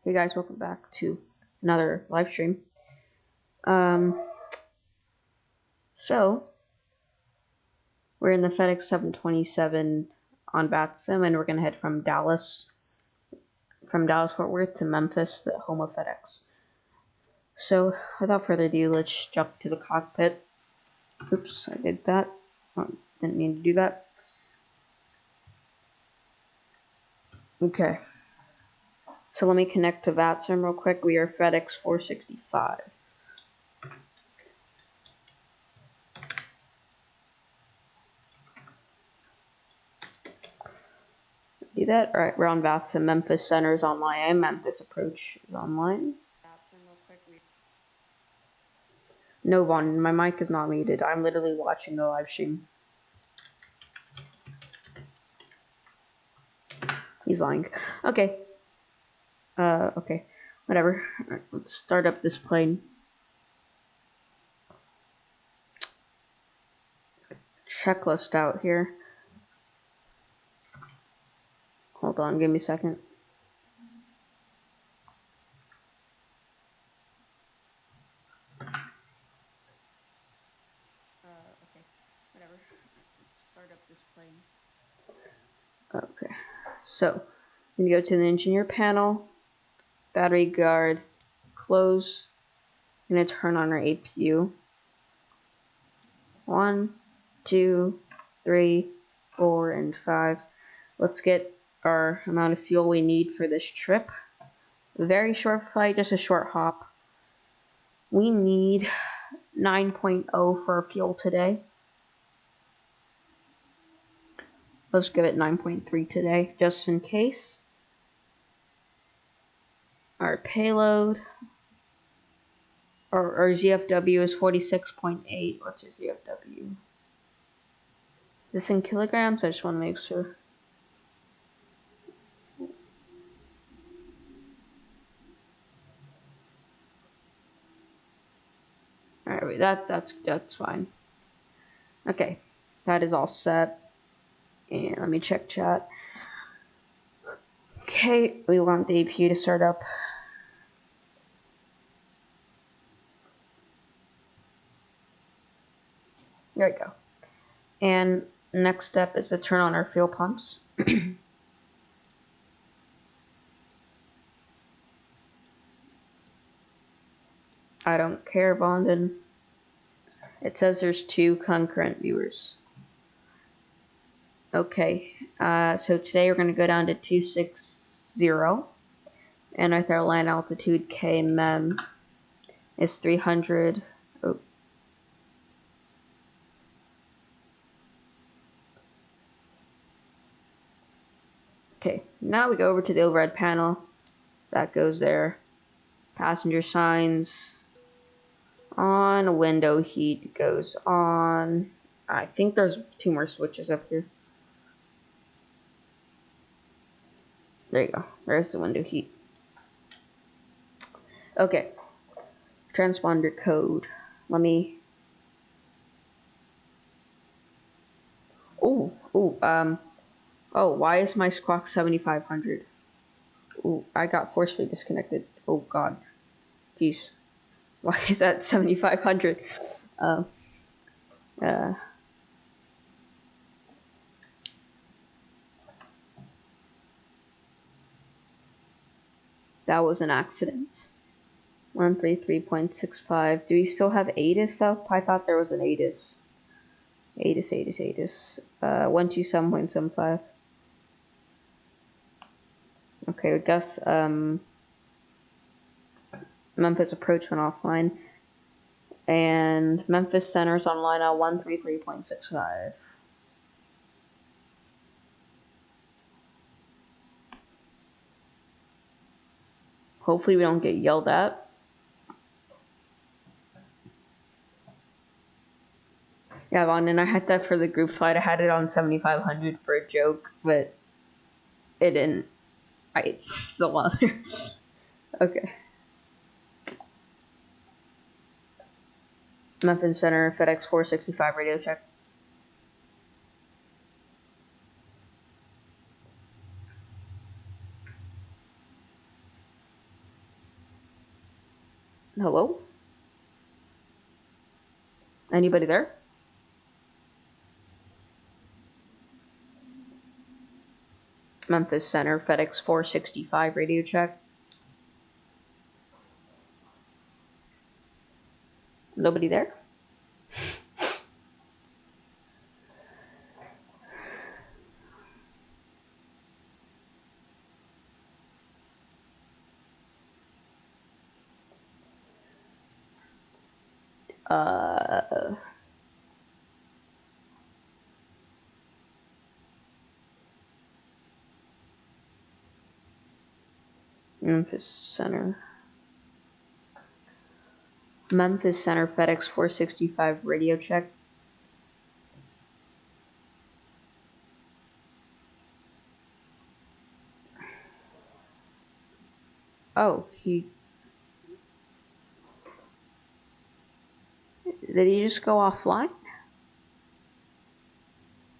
Hey guys, welcome back to another live stream. So we're in the FedEx 727 on VATSIM, and we're gonna head from Dallas Fort Worth to Memphis, the home of FedEx. So without further ado, let's jump to the cockpit. Oops, I did that. Didn't mean to do that. Okay. So let me connect to VATSIM real quick. We are FedEx 465. Do that. All right, we're on VATSIM. Memphis Center is online, and Memphis Approach is online. No, Vaughn, my mic is not muted. I'm literally watching the live stream. He's lying. Okay. Okay. Whatever. Right, let's start up this plane. Checklist out here. Hold on, give me a second. Okay. Whatever. Let's start up this plane. Okay. So, I'm gonna go to the engineer panel, battery guard, close. I'm gonna turn on our APU. 1, 2, 3, 4, and 5. Let's get our amount of fuel we need for this trip. A very short flight, just a short hop. We need 9.0 for our fuel today. Let's give it 9.3 today, just in case. Our payload, our ZFW is 46.8. What's our ZFW? Is this in kilograms? I just want to make sure. Alright, that's fine. Okay, that is all set. And let me check chat. Okay, we want the APU to start up. There we go. And next step is to turn on our fuel pumps. I don't care, Bondon. It says there's 2 concurrent viewers. Okay, so today we're going to go down to 260, and our throttle line altitude KMM is 300. Oh. Okay, now we go over to the overhead panel. That goes there. Passenger signs on, window heat goes on. I think there's 2 more switches up here. There you go. There's the window heat. Okay. Transponder code. Let me. Oh, why is my squawk 7500? Oh, I got forcefully disconnected. Oh god. Jeez. Why is that 7500? That was an accident. 133.65. Do we still have ATIS up? I thought there was an ATIS. ATIS. 127.75. Okay, I guess Memphis Approach went offline. And Memphis Center's online at 133.65. Hopefully we don't get yelled at. Yeah, Vaughn, and I had that for the group flight. I had it on 7500 for a joke, but it didn't. It's still on there. Okay. Memphis Center, FedEx 465 radio check. Hello? Anybody there? Memphis Center, FedEx 465, radio check. Nobody there? Memphis Center. Memphis Center, FedEx 465, radio check. Oh, did he just go offline?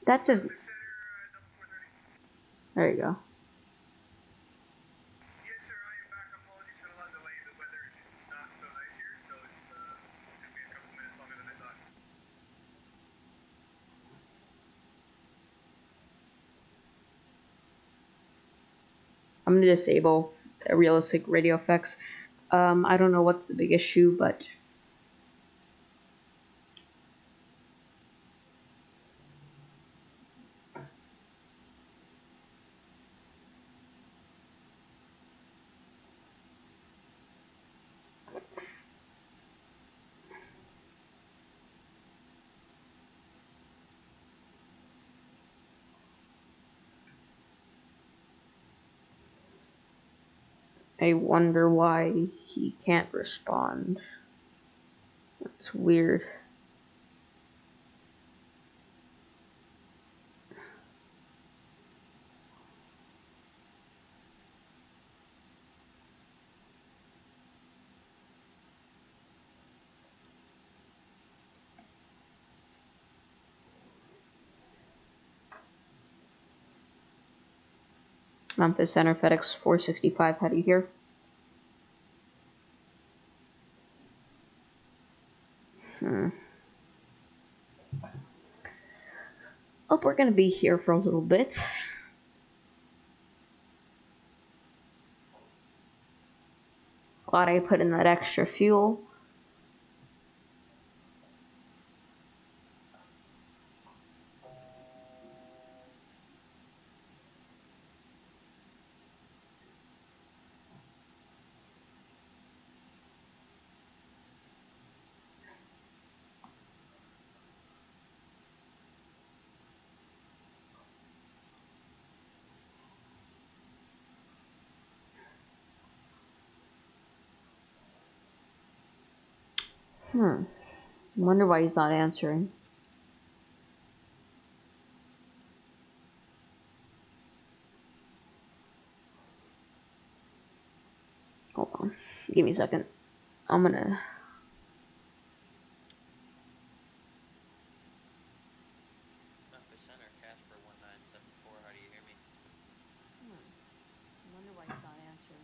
That doesn't. There you go. I'm gonna disable realistic radio effects. I don't know what's the big issue, but I wonder why he can't respond. It's weird. Memphis Center, FedEx 465, how do you hear? Oh, we're gonna be here for a little bit. Glad I put in that extra fuel. Wonder why he's not answering. Hold on. Give me a second. I'm gonna... Memphis Center, Casper 1974, how do you hear me? Wonder why he's not answering.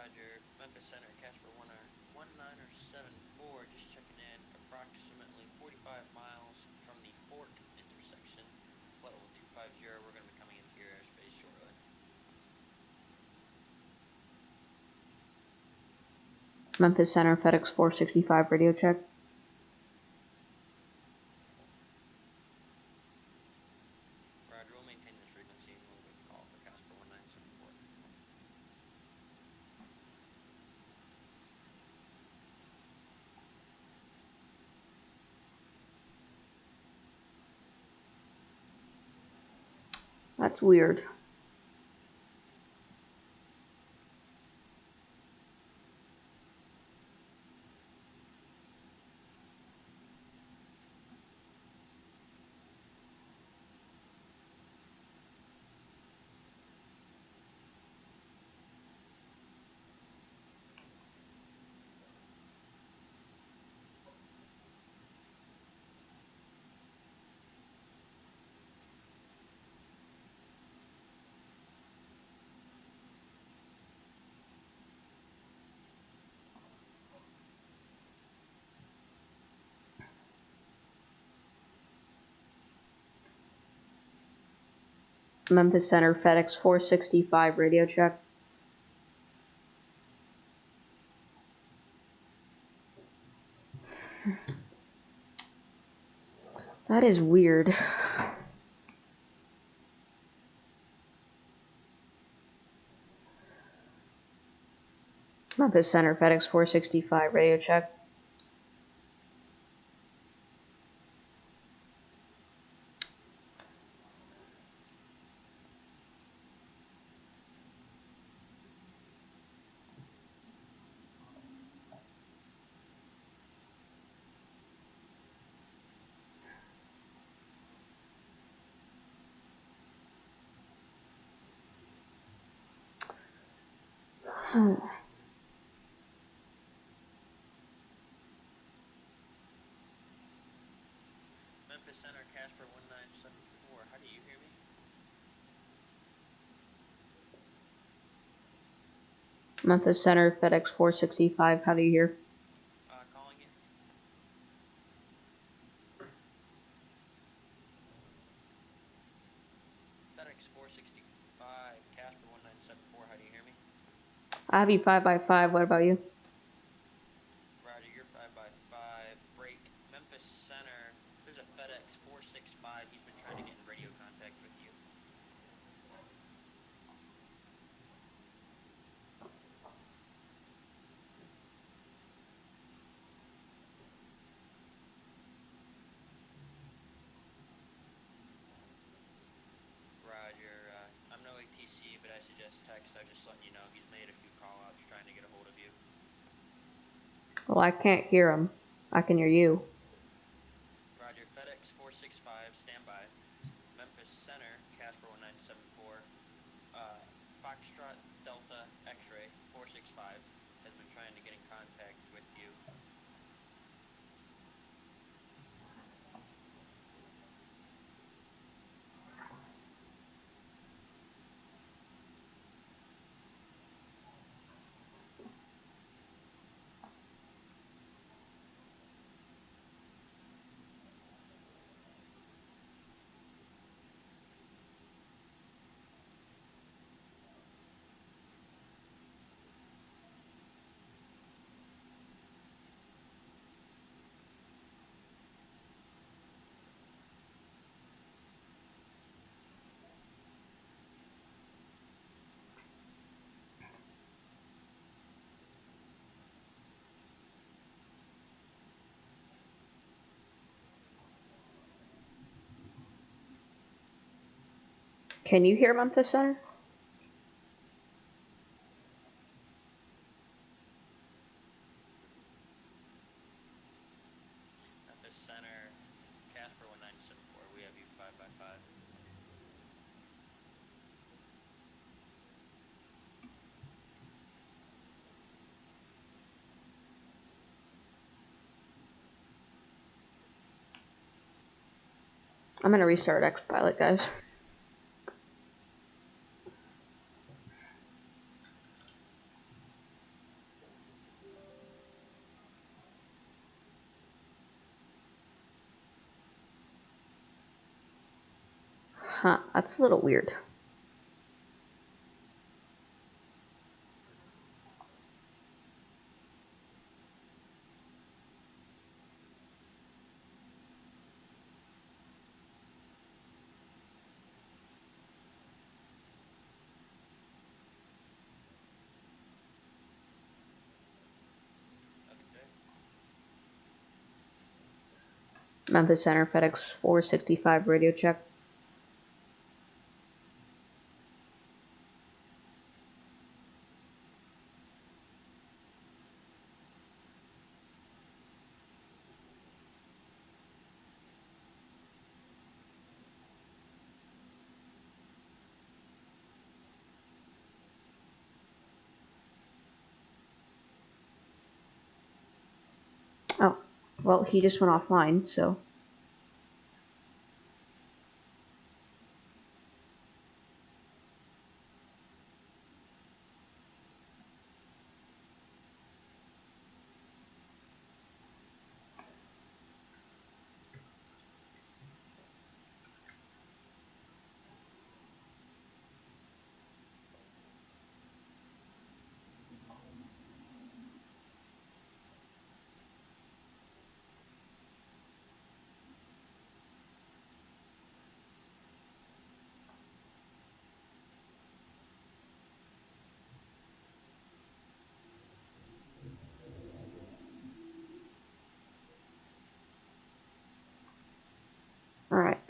Roger. Memphis Center, Casper 1974, just checking in. Approximately 45 miles from the Fork intersection. Flight level 250, we're going to be coming into your airspace shortly. Memphis Center, FedEx 465, radio check. Roger, we'll maintain this frequency and we'll wait the call for Casper 1974. That's weird. Memphis Center, FedEx 465, radio check. That is weird. Memphis Center, FedEx 465, radio check. Memphis Center, Casper 1974. How do you hear me? Memphis Center, FedEx 465, how do you hear? Calling you. FedEx 465, Casper 1974. How do you hear me? I have you 5x5, what about you? Roger, you're 5x5. Break. Memphis Center. There's a FedEx 465. He's been trying to get in radio contact with you. Roger. I'm no ATC, but I suggest text. I'm just letting you know he's made a few call-outs trying to get a hold of you. Well, I can't hear him. I can hear you. Roger. FedEx 465, stand by. Memphis Center, Casper 1974. Foxtrot Delta X-ray 465 has been trying to get in contact with you. Can you hear Memphis Center? Memphis Center, Casper 1974. We have you 5x5. I'm gonna restart X-Pilot, guys. Huh, that's a little weird. Okay. Memphis Center, FedEx 465, radio check. Oh, well, he just went offline, so.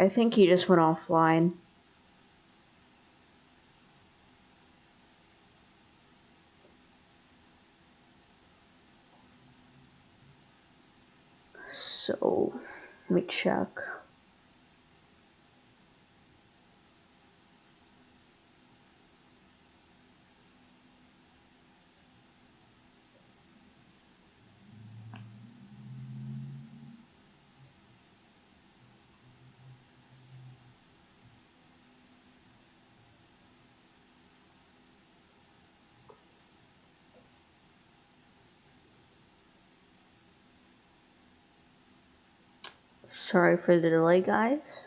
I think he just went offline. So, let me check. Sorry for the delay, guys.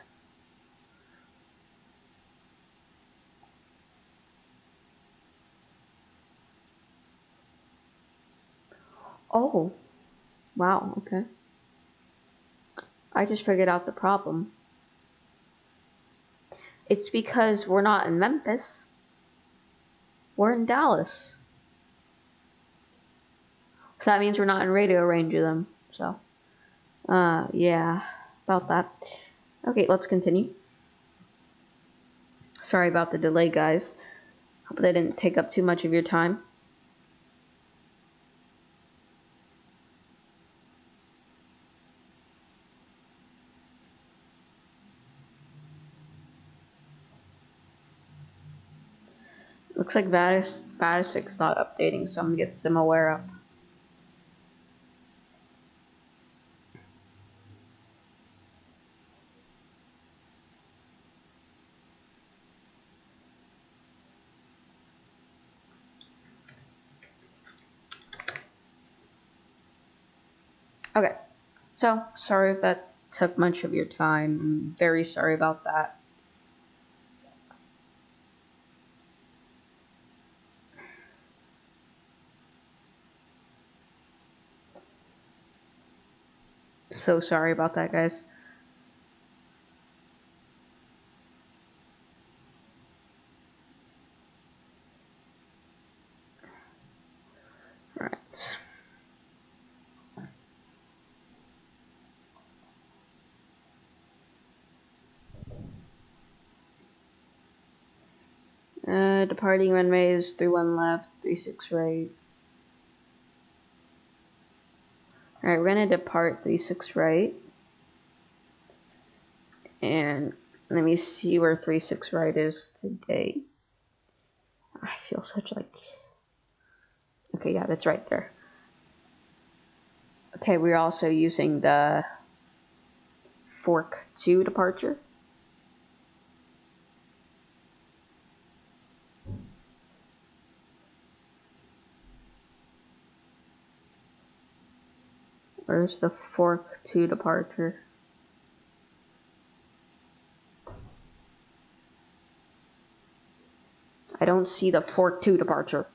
Oh, wow, okay. I just figured out the problem. It's because we're not in Memphis. We're in Dallas. So that means we're not in radio range of them. So, yeah, about that. Okay, let's continue. Sorry about the delay, guys. Hope that didn't take up too much of your time. Looks like VATSIM's not updating, so I'm gonna get SimAware up. Okay, so sorry if that took much of your time. I'm very sorry about that. So sorry about that, guys. Alright. Departing runway is 31 left, 36 right. Alright, we're gonna depart 36 right. And let me see where 36 right is today. I feel such like... Okay, yeah, that's right there. Okay, we're also using the Fork 2 departure. Where's the Fork 2 departure? I don't see the Fork 2 departure.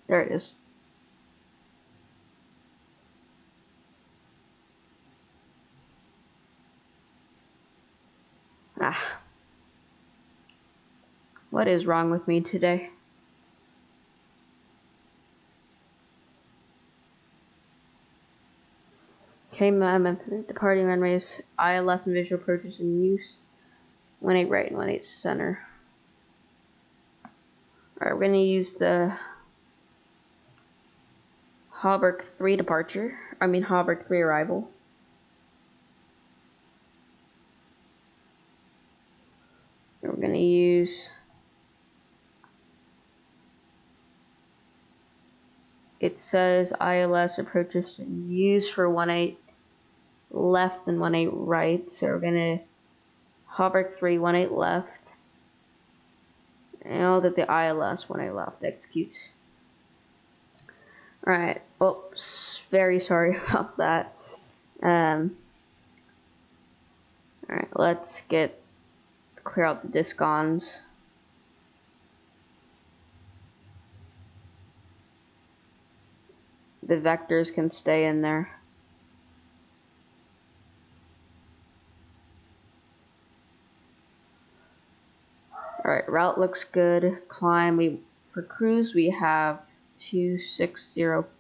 There it is. Ah. What is wrong with me today? Okay, departing runways, ILS and visual approaches in use. 18 right and 18 center. Alright, we're gonna use the Hauberg 3 departure. Hauberg 3 arrival. And we're gonna use... It says ILS approaches in use for 18 left and 18 right. So we're gonna Hauberg 3, 18 left. And I'll do the ILS 18 left. Execute. Alright, oops, very sorry about that. Alright, let's clear out the discons. the vectors can stay in there. Alright, route looks good. Climb, for cruise we have 260.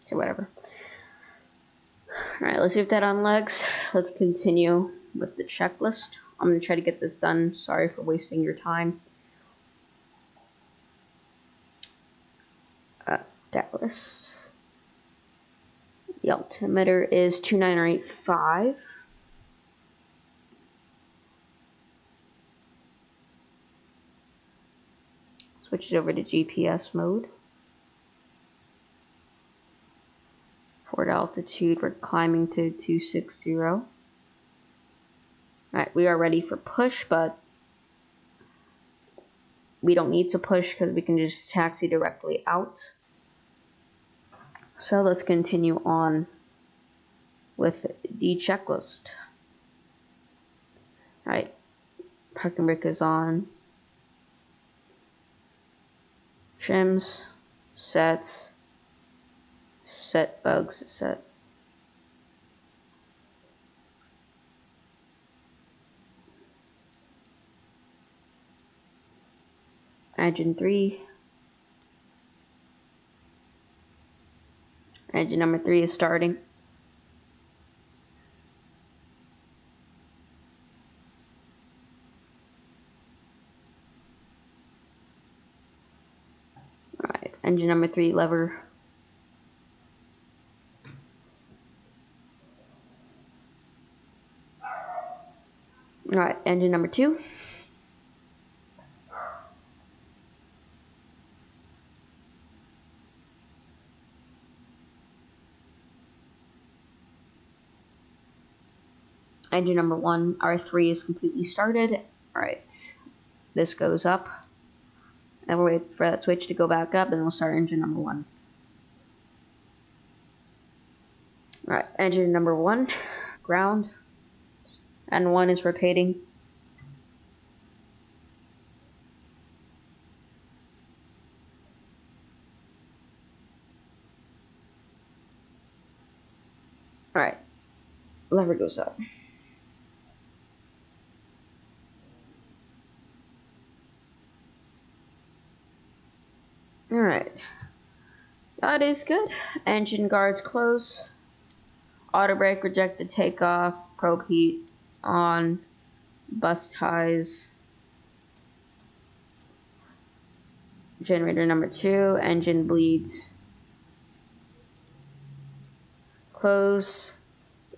Okay, whatever. Alright, let's see if that unlegs. Let's continue with the checklist. I'm going to try to get this done. Sorry for wasting your time. Dallas. The altimeter is 2985. Switches over to GPS mode. Forward altitude, we're climbing to 260. Alright, we are ready for push, but we don't need to push because we can just taxi directly out. So let's continue on with the checklist. Alright, parking brake is on. Trims, sets, set bugs, set. Engine 3. Engine number 3 is starting. Alright, engine number 3 lever. Alright, engine number 2. Engine number 1, R3 is completely started. Alright, this goes up. And we'll wait for that switch to go back up, and we'll start engine number 1. Alright, engine number 1, ground. And 1 is rotating. Alright, lever goes up. Alright, that is good. Engine guards close. Auto brake rejected takeoff. Probe heat on. Bus ties. Generator number 2. Engine bleeds. Close.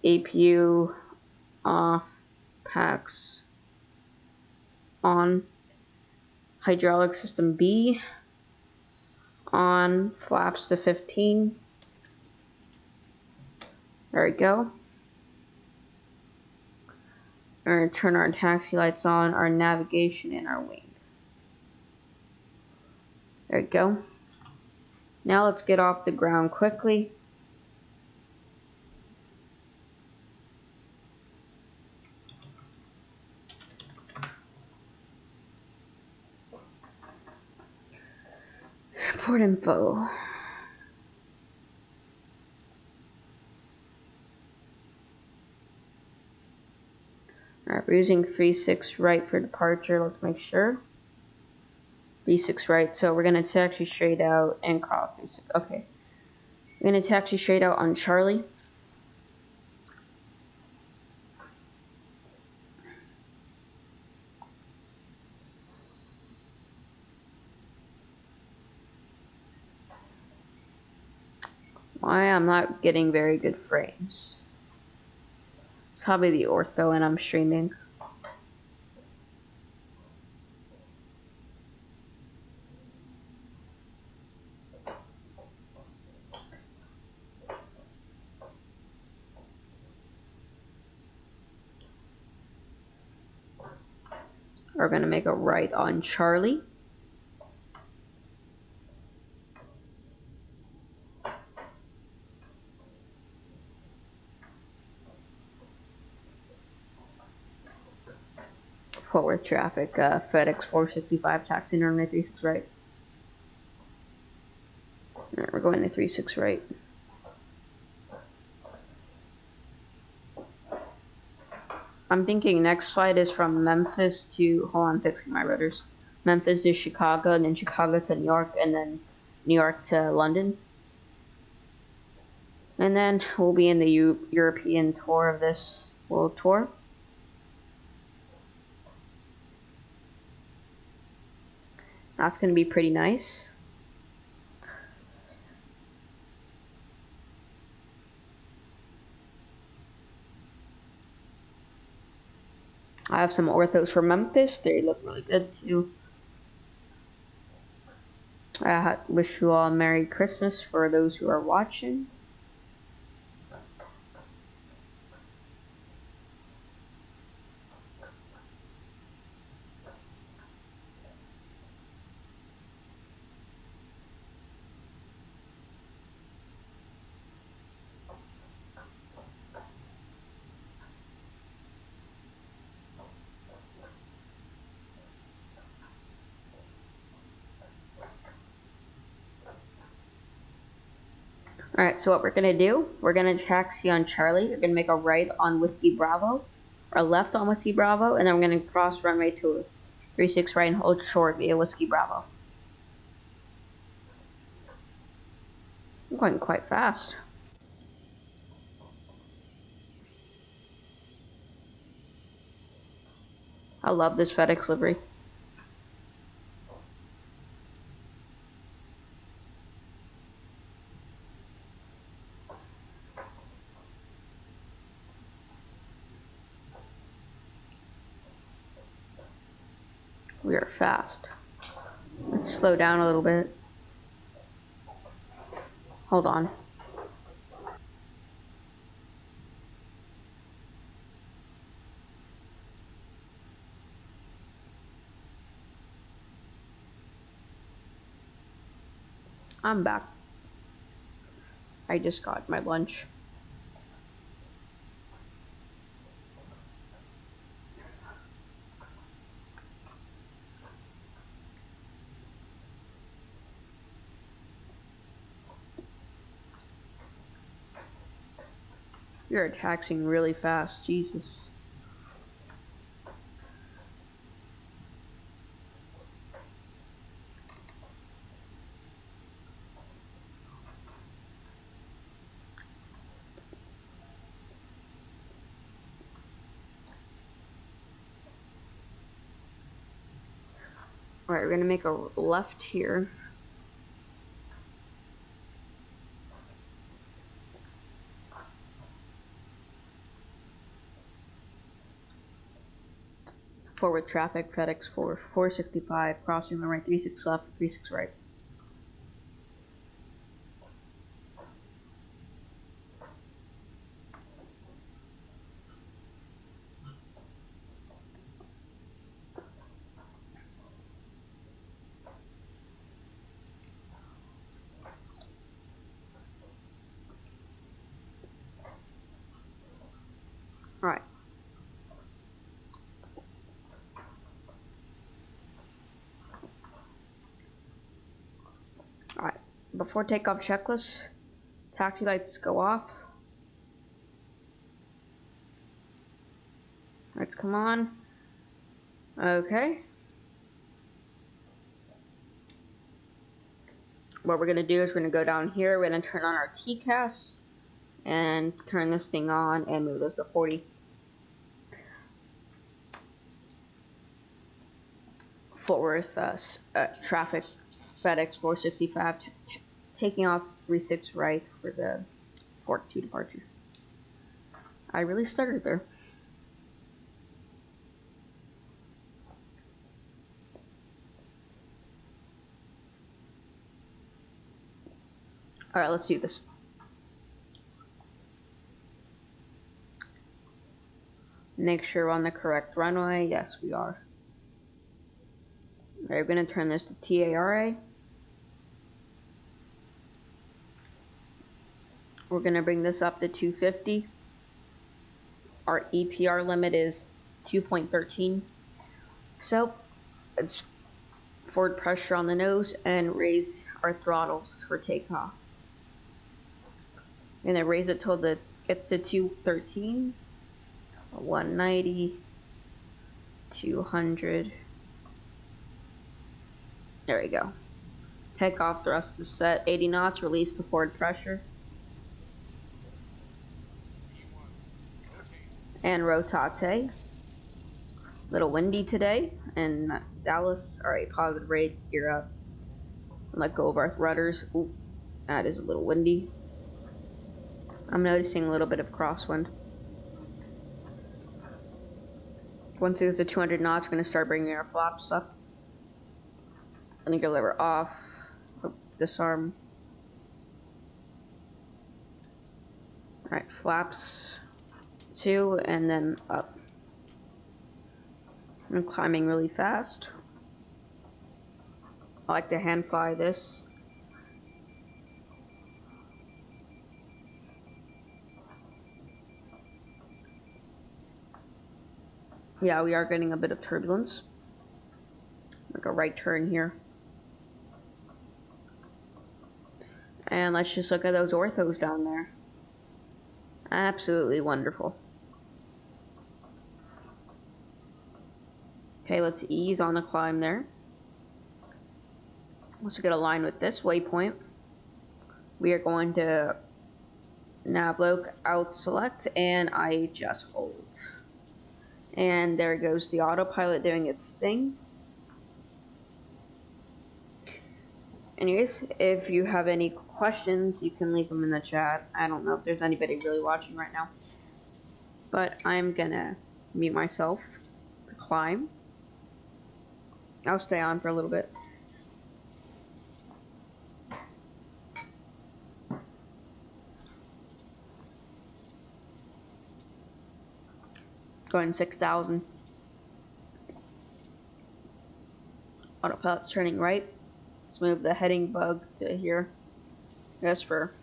APU off. Packs on. Hydraulic system B on. Flaps to 15. There we go. We're going to turn our taxi lights on, our navigation, and our wing. There we go. Now let's get off the ground quickly. Port info. Alright, we're using 3-6 right for departure. Let's make sure. 3-6 right, so we're going to taxi straight out and cross 3-6. Okay. We're going to taxi straight out on Charlie. Why I'm not getting very good frames. It's probably the ortho and I'm streaming. We're going to make a right on Charlie. Fort Worth traffic, FedEx 465, taxi runway 36 right. Alright, we're going to 36 right. I'm thinking next flight is from Memphis to, hold on, I'm fixing my rotors. Memphis to Chicago, and then Chicago to New York, and then New York to London. And then we'll be in the European tour of this world tour. That's going to be pretty nice. I have some orthos for Memphis. They look really good too. I wish you all a Merry Christmas for those who are watching. Alright, so what we're going to do, we're going to taxi on Charlie. We're going to make a right on Whiskey Bravo, or a left on Whiskey Bravo, and then we're going to cross runway to 36 right and hold short via Whiskey Bravo. I'm going quite fast. I love this FedEx livery. We are fast. Let's slow down a little bit. Hold on. I'm back. I just got my lunch. You're taxiing really fast, Jesus. Alright, we're gonna make a left here. Forward traffic, FedEx 465, crossing the right, 36 left, 36 right. Alright. Alright. Before takeoff checklist, taxi lights go off. Lights come on. Okay. What we're gonna do is we're gonna go down here, we're gonna turn on our TCAS and turn this thing on and move this to 40. Fort Worth traffic, FedEx 465, taking off 36 right for the 42 departure. I really stuttered there. Alright, let's do this. Make sure we're on the correct runway. Yes, we are. Alright, we're going to turn this to TARA. We're going to bring this up to 250. Our EPR limit is 2.13. So it's forward pressure on the nose and raise our throttles for takeoff. And then raise it till it gets to 213, 190, 200. There we go. Takeoff thrust is set. 80 knots, release the forward pressure. And rotate. Little windy today in Dallas. Alright, positive rate, gear up. Let go of our rudders. Ooh, that is a little windy. I'm noticing a little bit of crosswind. Once it gets to 200 knots, we're going to start bringing our flaps up. Anchor lever off. Disarm. Alright, flaps 2 and then up. I'm climbing really fast. I like to hand fly this. Yeah, we are getting a bit of turbulence. Like a right turn here. And let's just look at those orthos down there. Absolutely wonderful. Okay, let's ease on the climb there. Once we get aligned with this waypoint, we are going to navloc out select and IHS hold. And there goes the autopilot doing its thing. Anyways, if you have any questions, you can leave them in the chat. I don't know if there's anybody really watching right now. But I'm gonna mute myself to climb. I'll stay on for a little bit. Going 6,000. Autopilot's turning right. Let's move the heading bug to here. Just for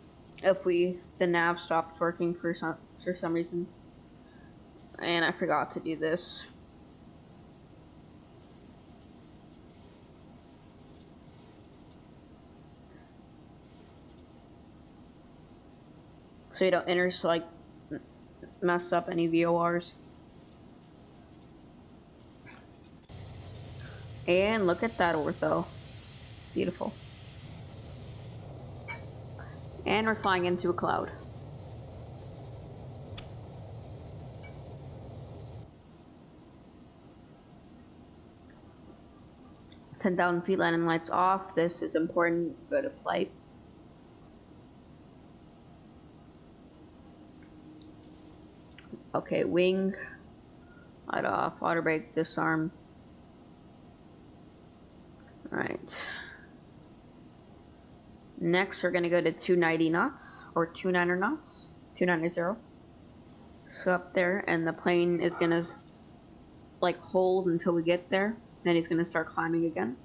if the nav stopped working for some reason. And I forgot to do this. So you don't mess up any VORs. And look at that ortho. Beautiful. And we're flying into a cloud. $10,000 feet, landing lights off. This is important. Go to flight. Okay, wing. Light off. Auto brake. Disarm. Alright. Next, we're going to go to 290 knots, or 290 knots, 290. So up there, and the plane is going to, like, hold until we get there. Then he's going to start climbing again.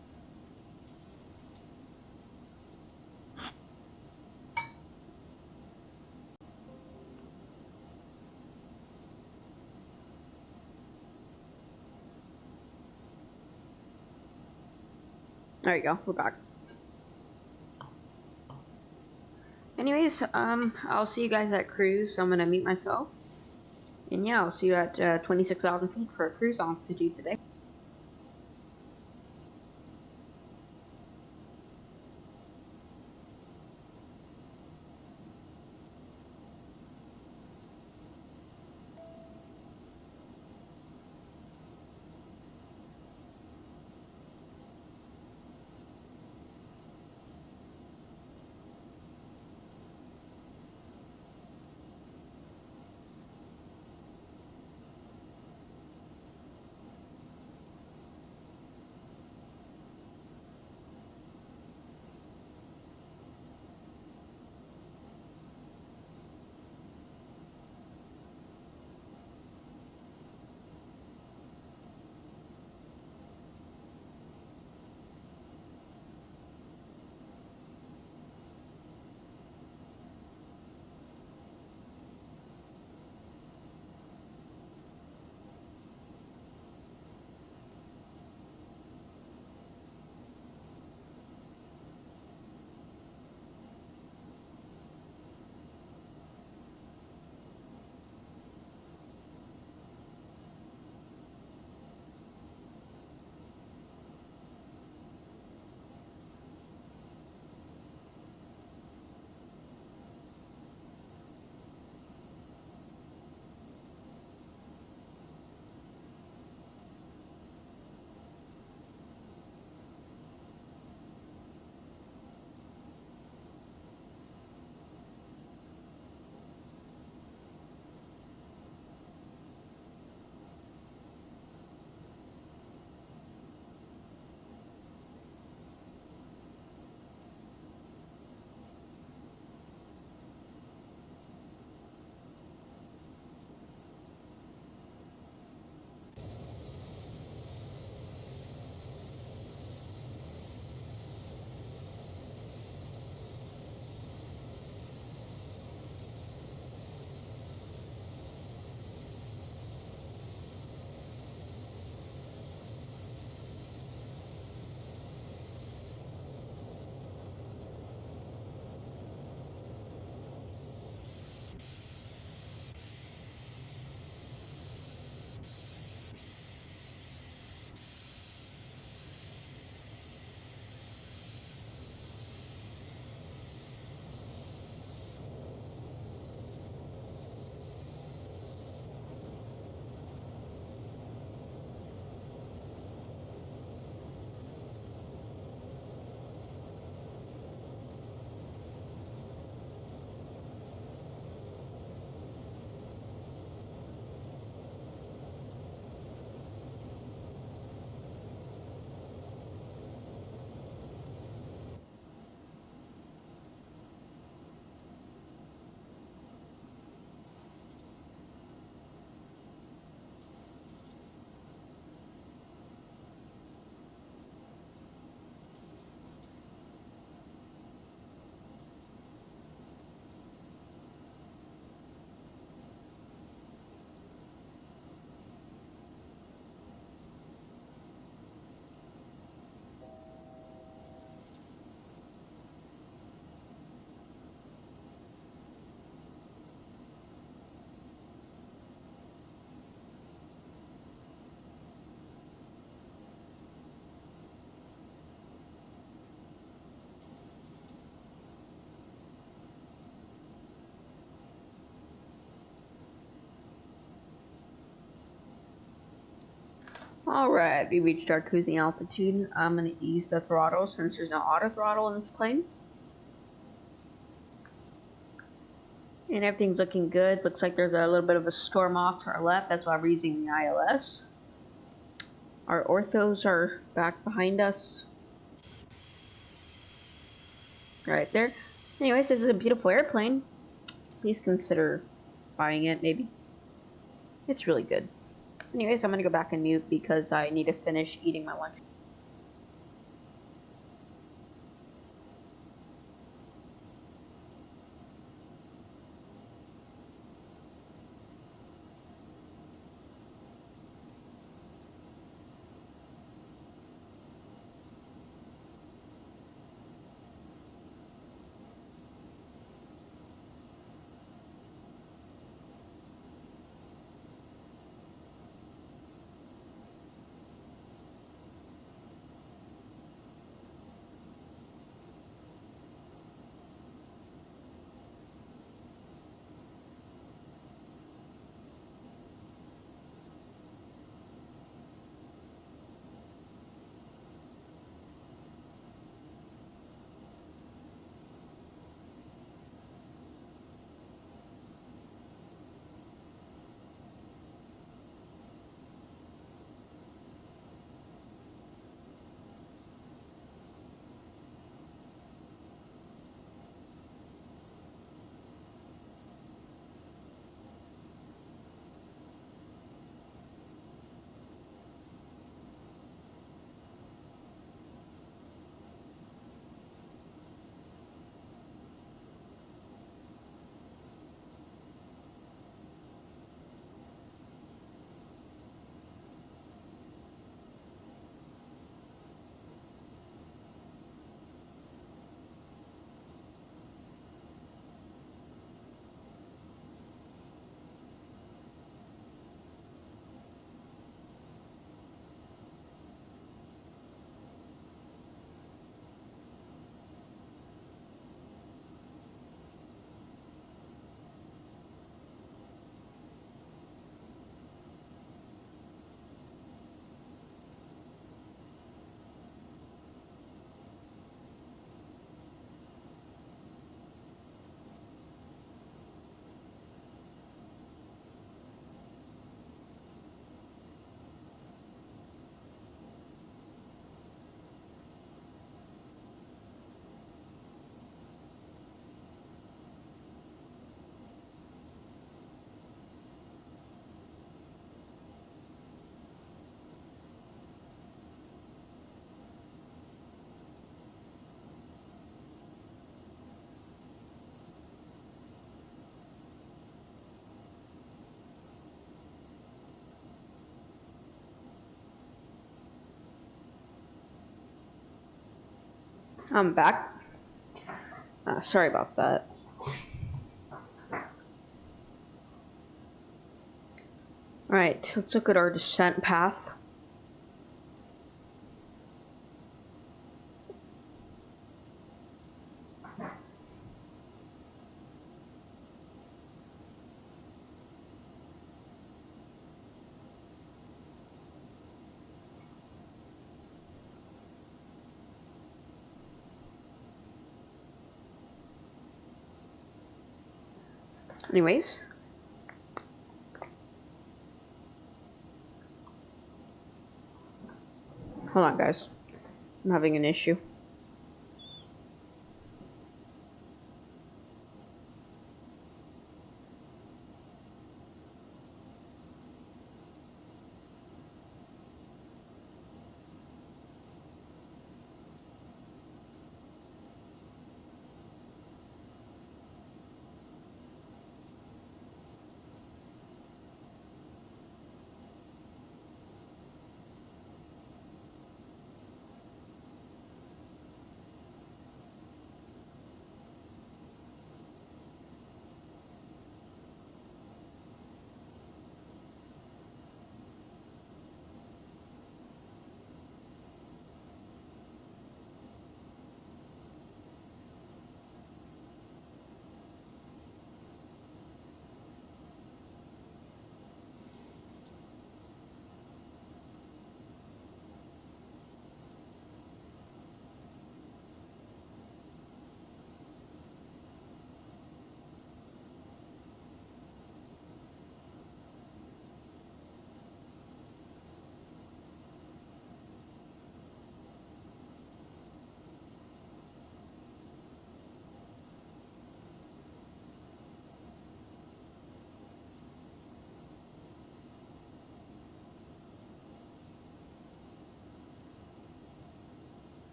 There you go, we're back. Anyways, I'll see you guys at cruise. So I'm gonna mute myself. And yeah, I'll see you at 26,000 feet for a cruise altitude today. Alright, we reached our cruising altitude. I'm going to ease the throttle since there's no auto throttle in this plane. And everything's looking good. Looks like there's a little bit of a storm off to our left. That's why we're using the ILS. Our orthos are back behind us. Right there. Anyways, this is a beautiful airplane. Please consider buying it, maybe. It's really good. Anyways, I'm going to go back and mute because I need to finish eating my lunch. I'm back. Sorry about that. Alright, let's look at our descent path. Anyways. Hold on, guys. I'm having an issue.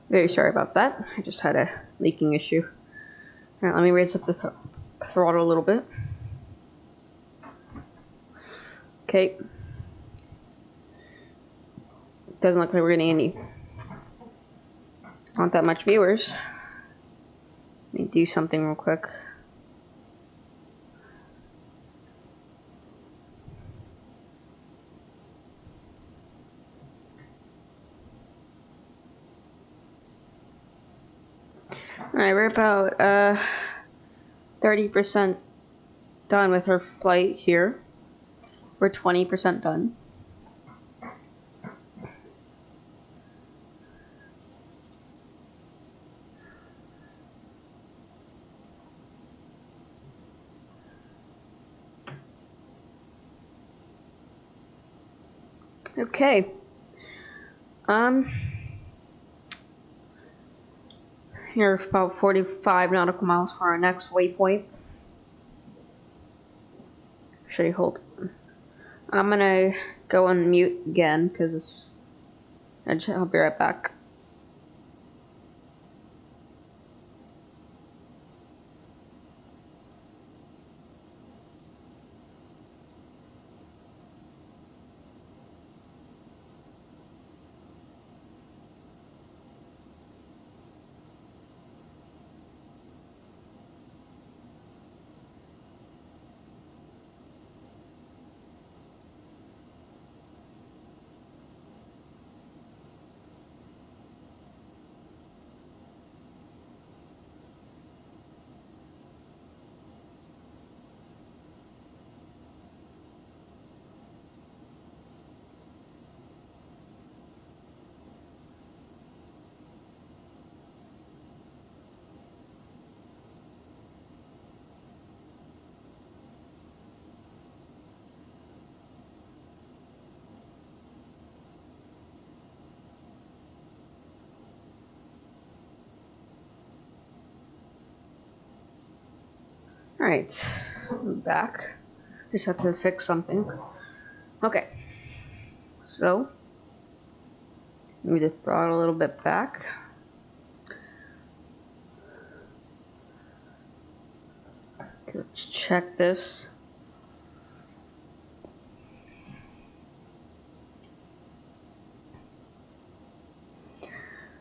Very sorry about that. I just had a leaking issue. Alright, let me raise up the throttle a little bit. Okay. Doesn't look like we're getting not that much viewers. Let me do something real quick. Alright, we're about 30% done with our flight here. We're 20% done. Okay. Here about 45 nautical miles for our next waypoint. Actually, hold on. I'm gonna go on mute again because I'll be right back. Alright, I'm back. Just have to fix something. Okay, so move the throttle a little bit back. Okay, let's check this.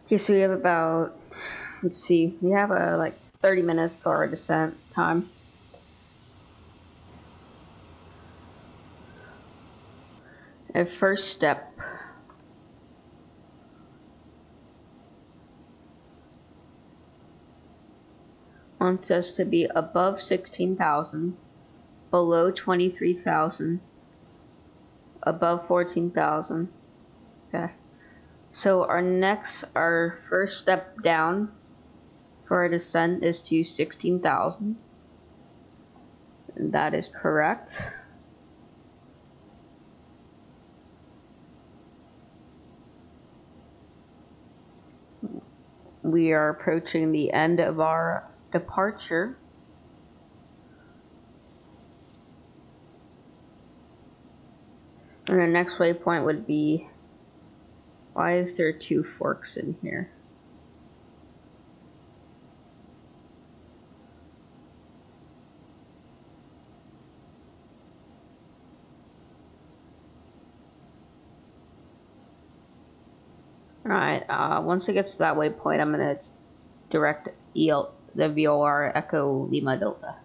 Okay, so we have about, let's see, we have like 30 minutes for our descent time. And first step, wants us to be above 16,000, below 23,000, above 14,000. Okay. So our first step down for our descent is to 16,000. That is correct. We are approaching the end of our departure. And the next waypoint would be, why is there two forks in here? Alright, once it gets to that waypoint, I'm going to direct the VOR Echo Lima Delta.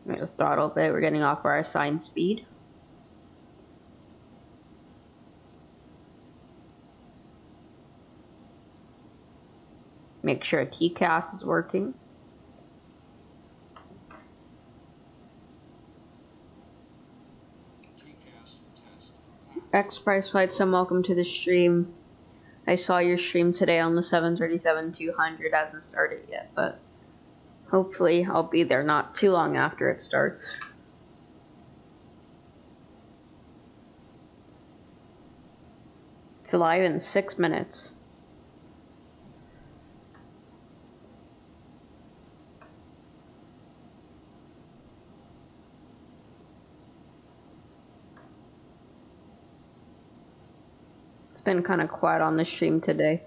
Let me just throttle a bit, we're getting off our assigned speed. Make sure TCAS is working. X-Price VATSIM, welcome to the stream. I saw your stream today on the 737-200. Hasn't started yet, but hopefully I'll be there not too long after it starts. It's live in 6 minutes. been kind of quiet on the stream today.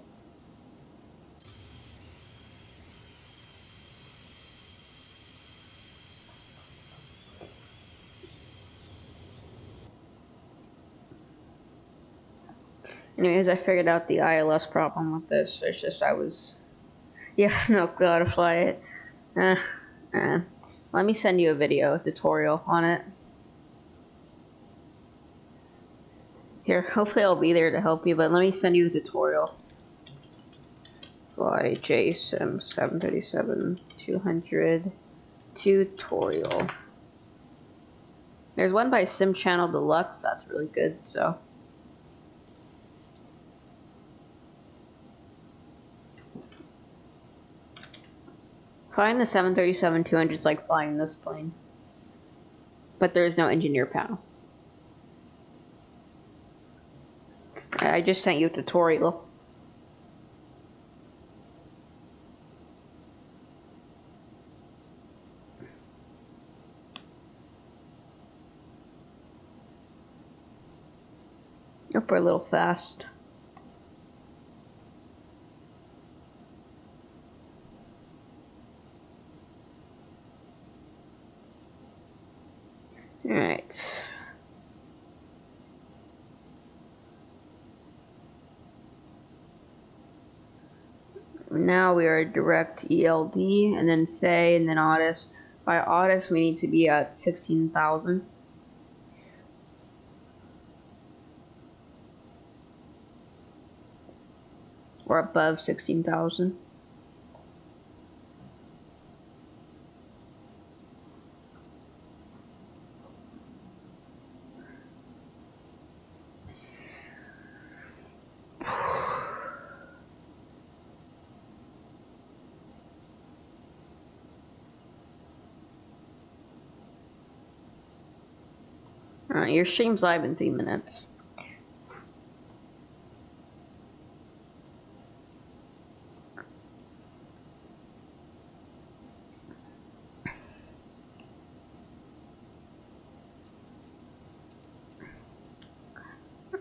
Anyways, I figured out the ILS problem with this. It's just yeah, no clue how to fly it. Let me send you a video tutorial on it. Here, hopefully I'll be there to help you, but let me send you a tutorial. FlyJsim 737-200 tutorial. There's one by Sim Channel Deluxe, that's really good, so. Flying the 737-200 is like flying this plane, but there is no engineer panel. I just sent you a tutorial. Nope, we're a little fast. Alright. Now we are direct ELD, and then Faye, and then Otis. By Otis, we need to be at 16,000. Or above 16,000. Alright, your stream's live in 3 minutes.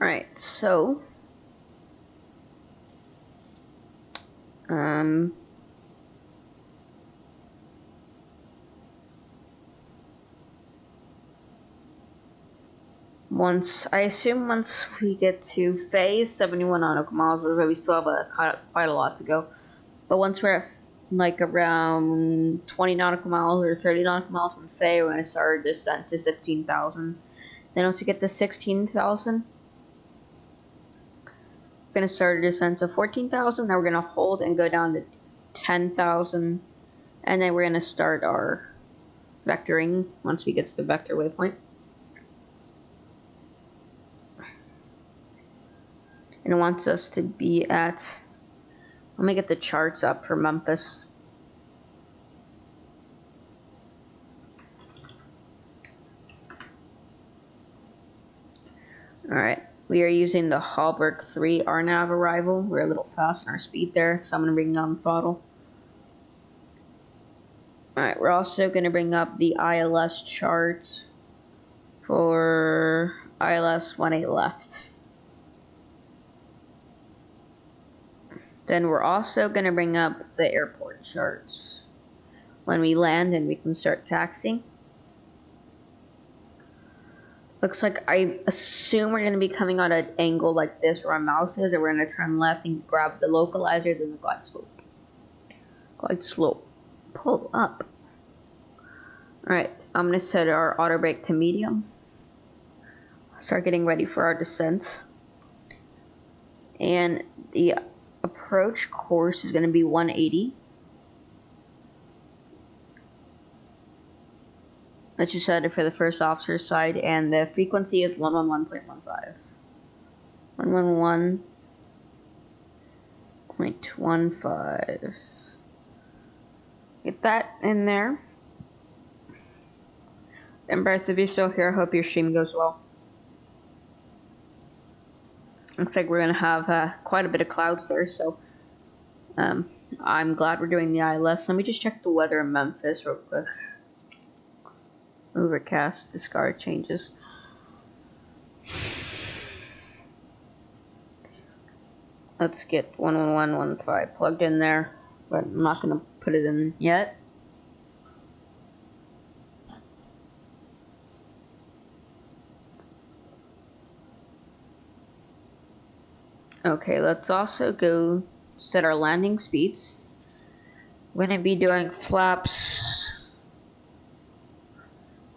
Alright, so once we get to phase 71 nautical miles, we still have quite a lot to go. But once we're at like around 20 nautical miles or 30 nautical miles from Faye, we're going to start our descent to 16,000. Then once we get to 16,000, we're going to start a descent to 14,000. Now we're going to hold and go down to 10,000. And then we're going to start our vectoring once we get to the vector waypoint. And it wants us to be at, let me get the charts up for Memphis. Alright, we are using the Hallberg 3 RNAV arrival. We're a little fast in our speed there, so I'm going to bring down the throttle. Alright, we're also going to bring up the ILS chart for ILS 18 left. Then we're also going to bring up the airport charts when we land, and we can start taxiing. Looks like, I assume we're going to be coming on an angle like this where our mouse is, and we're going to turn left and grab the localizer, then the glide slope. Glide slope. Pull up. Alright, I'm going to set our auto brake to medium. Start getting ready for our descent. And the approach course is going to be 180. Let's just set it for the first officer's side, and the frequency is 111.15. 111.15. Get that in there. And Bryce, if you're still here, I hope your stream goes well. Looks like we're going to have quite a bit of clouds there, so I'm glad we're doing the ILS. Let me just check the weather in Memphis real quick. Overcast, discard changes. Let's get 11115 plugged in there, but I'm not going to put it in yet. Okay, let's also go set our landing speeds. We're going to be doing flaps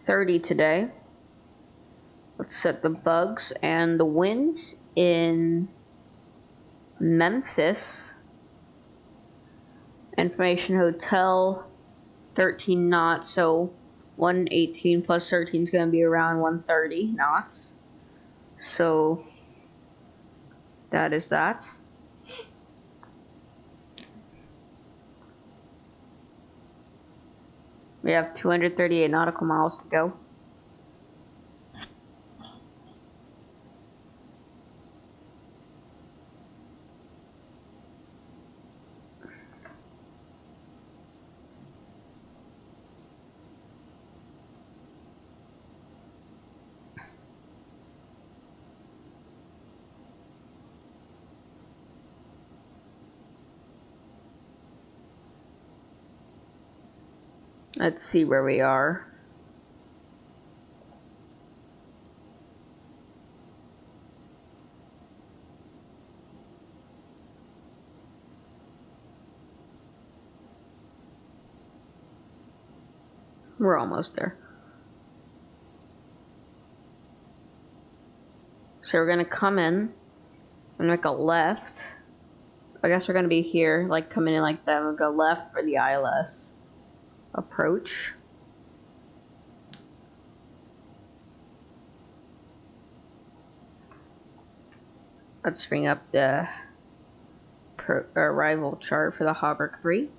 30 today. Let's set the bugs and the winds in Memphis. Information Hotel 13 knots, so 118 plus 13 is going to be around 130 knots. So that is that. We have 238 nautical miles to go. Let's see where we are. We're almost there. So we're gonna come in and make a left. I guess we're gonna be here, like coming in like that. We'll go left for the ILS approach. Let's bring up the arrival chart for the Hawberk 3.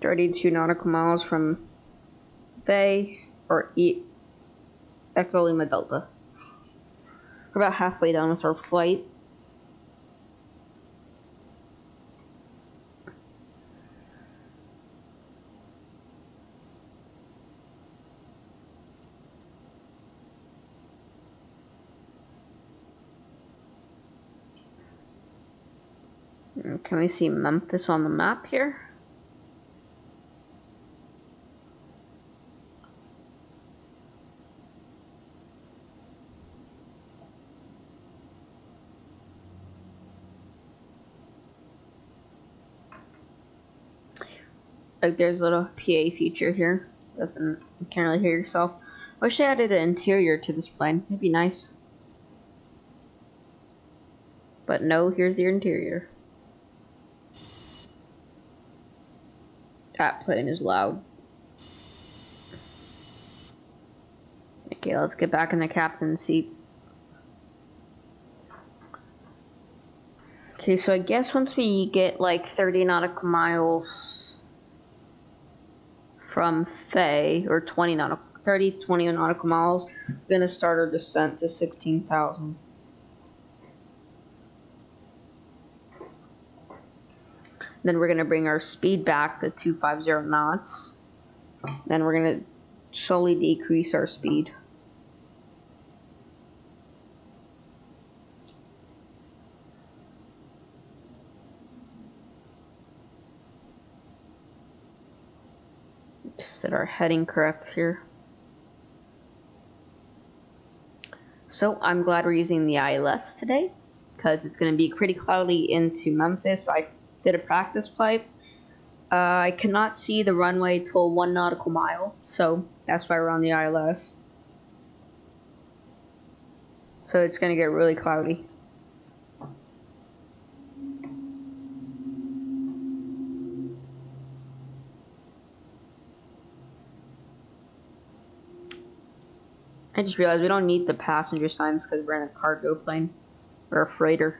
32 nautical miles from Bay or Echo Lima Delta. We're about halfway done with our flight. Can we see Memphis on the map here? Like there's a little PA feature here. You can't really hear yourself. Wish I added the interior to this plane. It'd be nice. But no, here's the interior. That plane is loud. Okay, let's get back in the captain's seat. Okay, so I guess once we get like 30 nautical miles from Faye, or 20 nautical miles, we're gonna start our descent to 16,000. Then we're gonna bring our speed back to 250 knots. Then we're gonna slowly decrease our speed. Set our heading correct here. So I'm glad we're using the ILS today because it's going to be pretty cloudy into Memphis. I did a practice flight. I cannot see the runway till 1 nautical mile, so that's why we're on the ILS. So it's going to get really cloudy. I just realized we don't need the passenger signs because we're in a cargo plane or a freighter.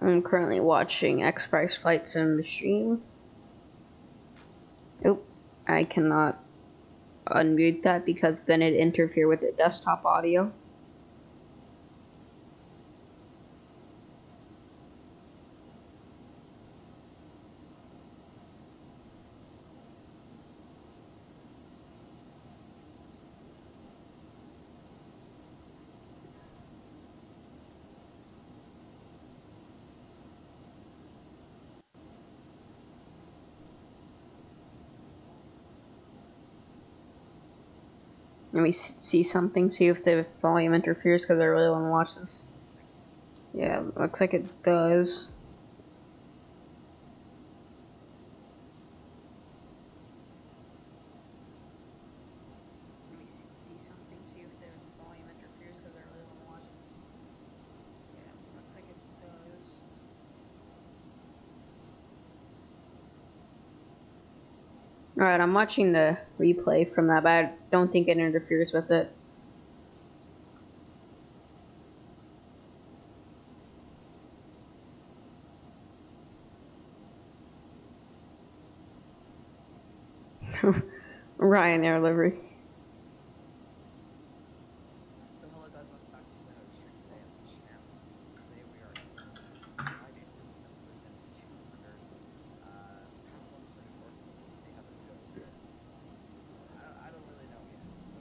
I'm currently watching X-Prize FlyJsim stream. Oop, I cannot unmute that because then it interfere with the desktop audio. Let me see something, see if the volume interferes, because I really want to watch this. Yeah, looks like it does. Let me see something, see if the volume interferes, because I really want to watch this. Yeah, looks like it does. Alright, I'm watching the replay from that, but I don't think it interferes with it. Ryanair livery. So hello guys, welcome back to another stream today on the channel. Today we are in FlyJsim 7% 200. Kind of one's been forced, so we'll see how this goes. I don't really know yet, so.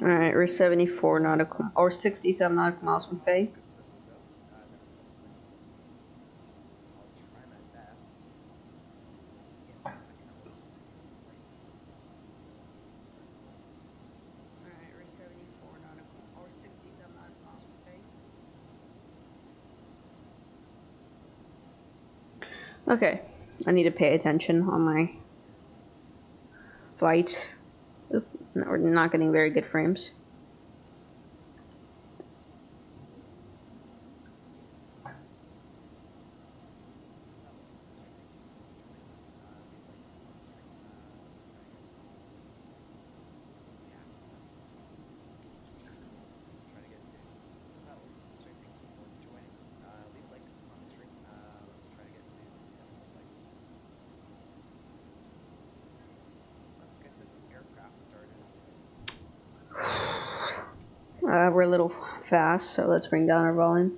Alright, we're 74 nautical, or 67 nautical miles from Faye. Let's go. Never flown 714. I'll try my best. If not, I can always reframe. Alright, we're 74 nautical, or 67 nautical miles from Faye. Okay, I need to pay attention on my flight. Oop, no, we're not getting very good frames. We're a little fast, so let's bring down our volume.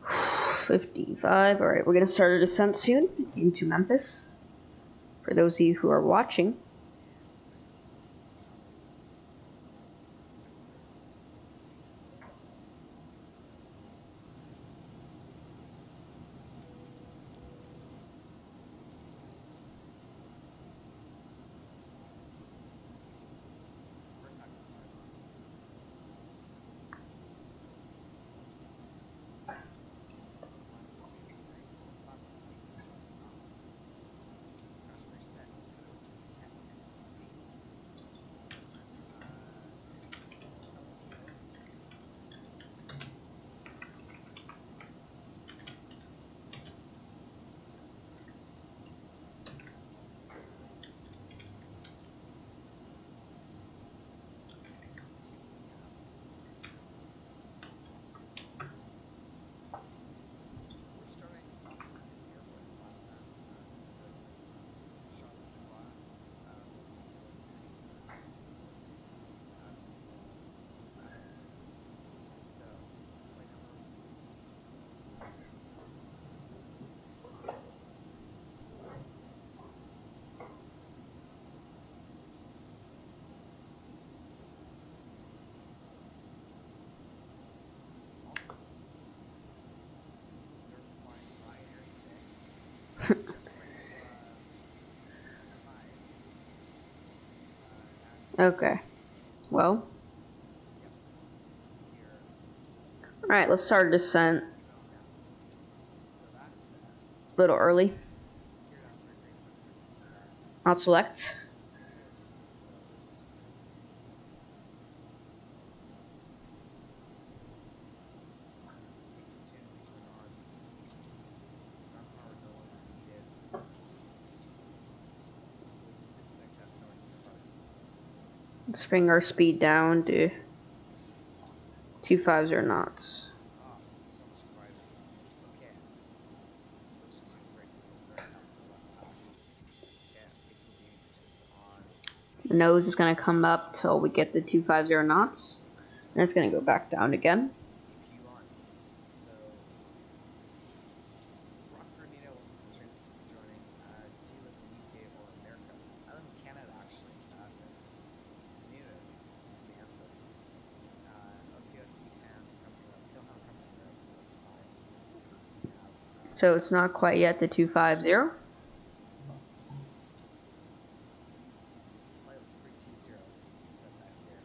$55. Alright, we're going to start a descent soon into Memphis. For those of you who are watching. Okay. Well. Alright, let's start a descent. A little early. I'll select. Let's bring our speed down to 250 knots. The nose is going to come up till we get the 250 knots. And it's going to go back down again. So it's not quite yet the 250. Flight with 320, set that here.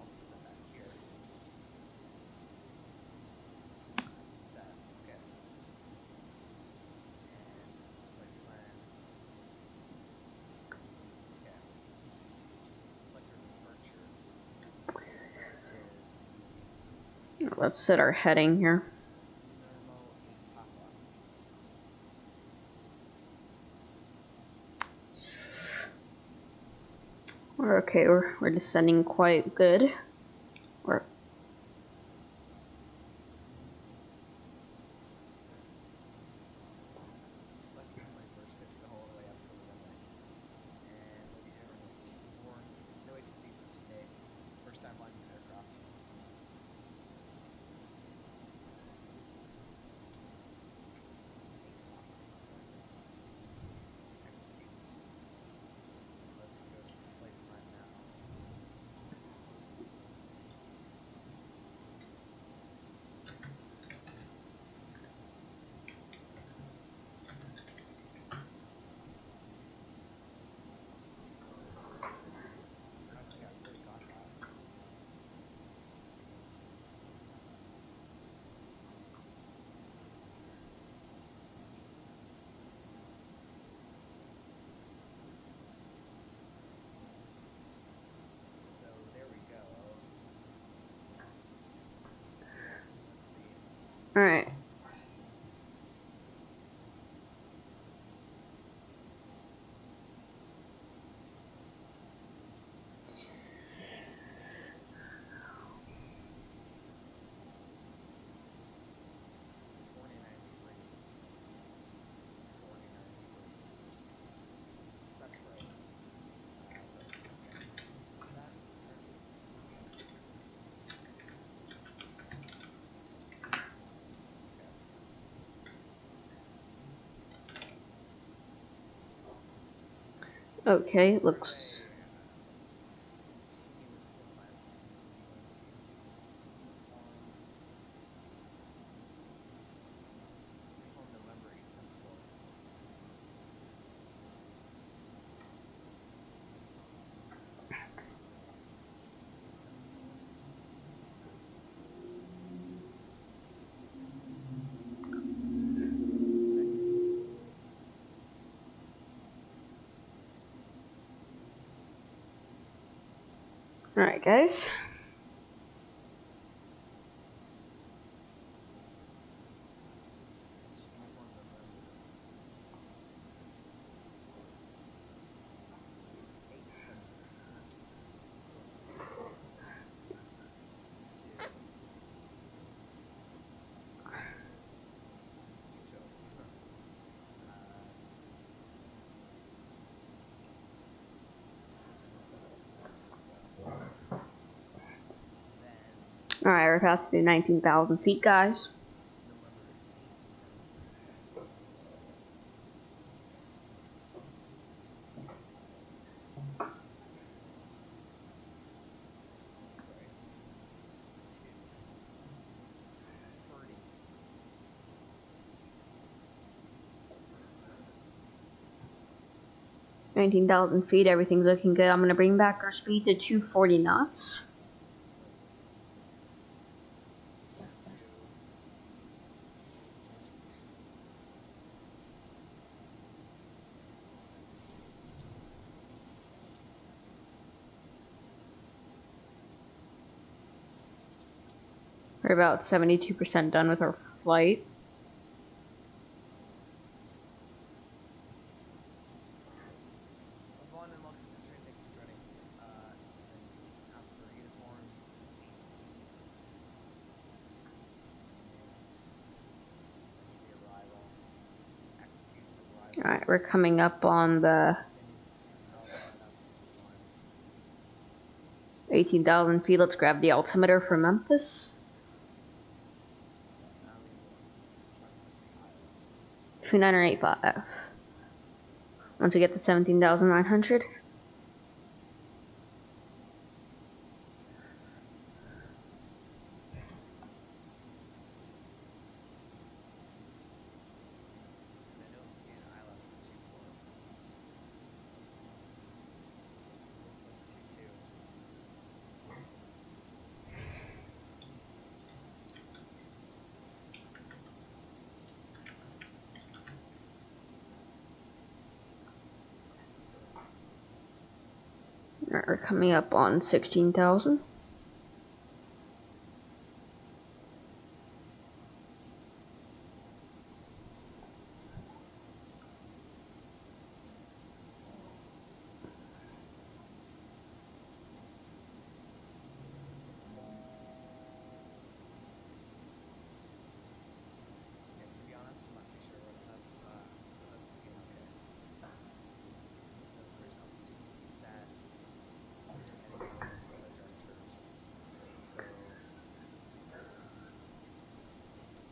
Also set that here. That's set, okay. And flight plan. Okay. Select your departure, which is Let's set our heading here. normal Papa. Okay, we're descending quite good. We're Select runway first pitch the whole way up to the runway. And we'll be doing runway 24. No ATC for today. First time flying this aircraft. Execute. Let's go to flight plan now. Actually, I already got that. So there we go. Let's see. all right. That's right. Okay, looks. All right, guys. All right, we're passing through 19,000 feet, guys. November 19,000 feet, everything's looking good. I'm gonna bring back our speed to 240 knots. We're about 72% done with our flight. Alright, we're coming up on the 18,000 feet. Let's grab the altimeter for Memphis. 2985. Once we get to 17,900. Alright, we're coming up on 16,000. Yeah, to be honest, I'm not too sure what that's looking okay. So first altitude is set. We're heading over the weather directors. Let's go.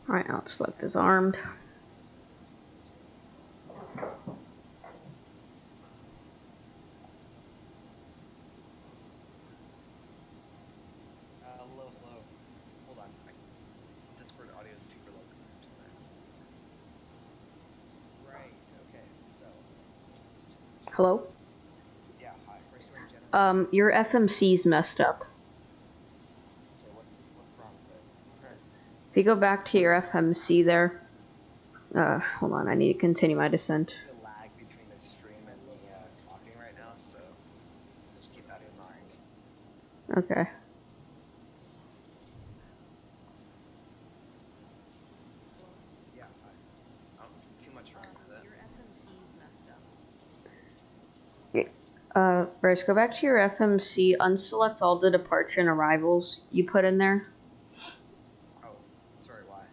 Alright, now let's select as armed. Hello. Hold on. Discord audio is super low compared to the max. Right. Okay. So. Hello? Yeah. Hi. First one, general. Your FMC's messed up. Okay, what's wrong with it? Okay. If you go back to your FMC there, hold on, I need to continue my descent. The lag between the stream and me talking right now, so just keep that in mind. Okay. Yeah. I don't see too much wrong with it. Your FMC's messed up. Bryce, go back to your FMC, unselect all the departure and arrivals you put in there. Oh, sorry. Why?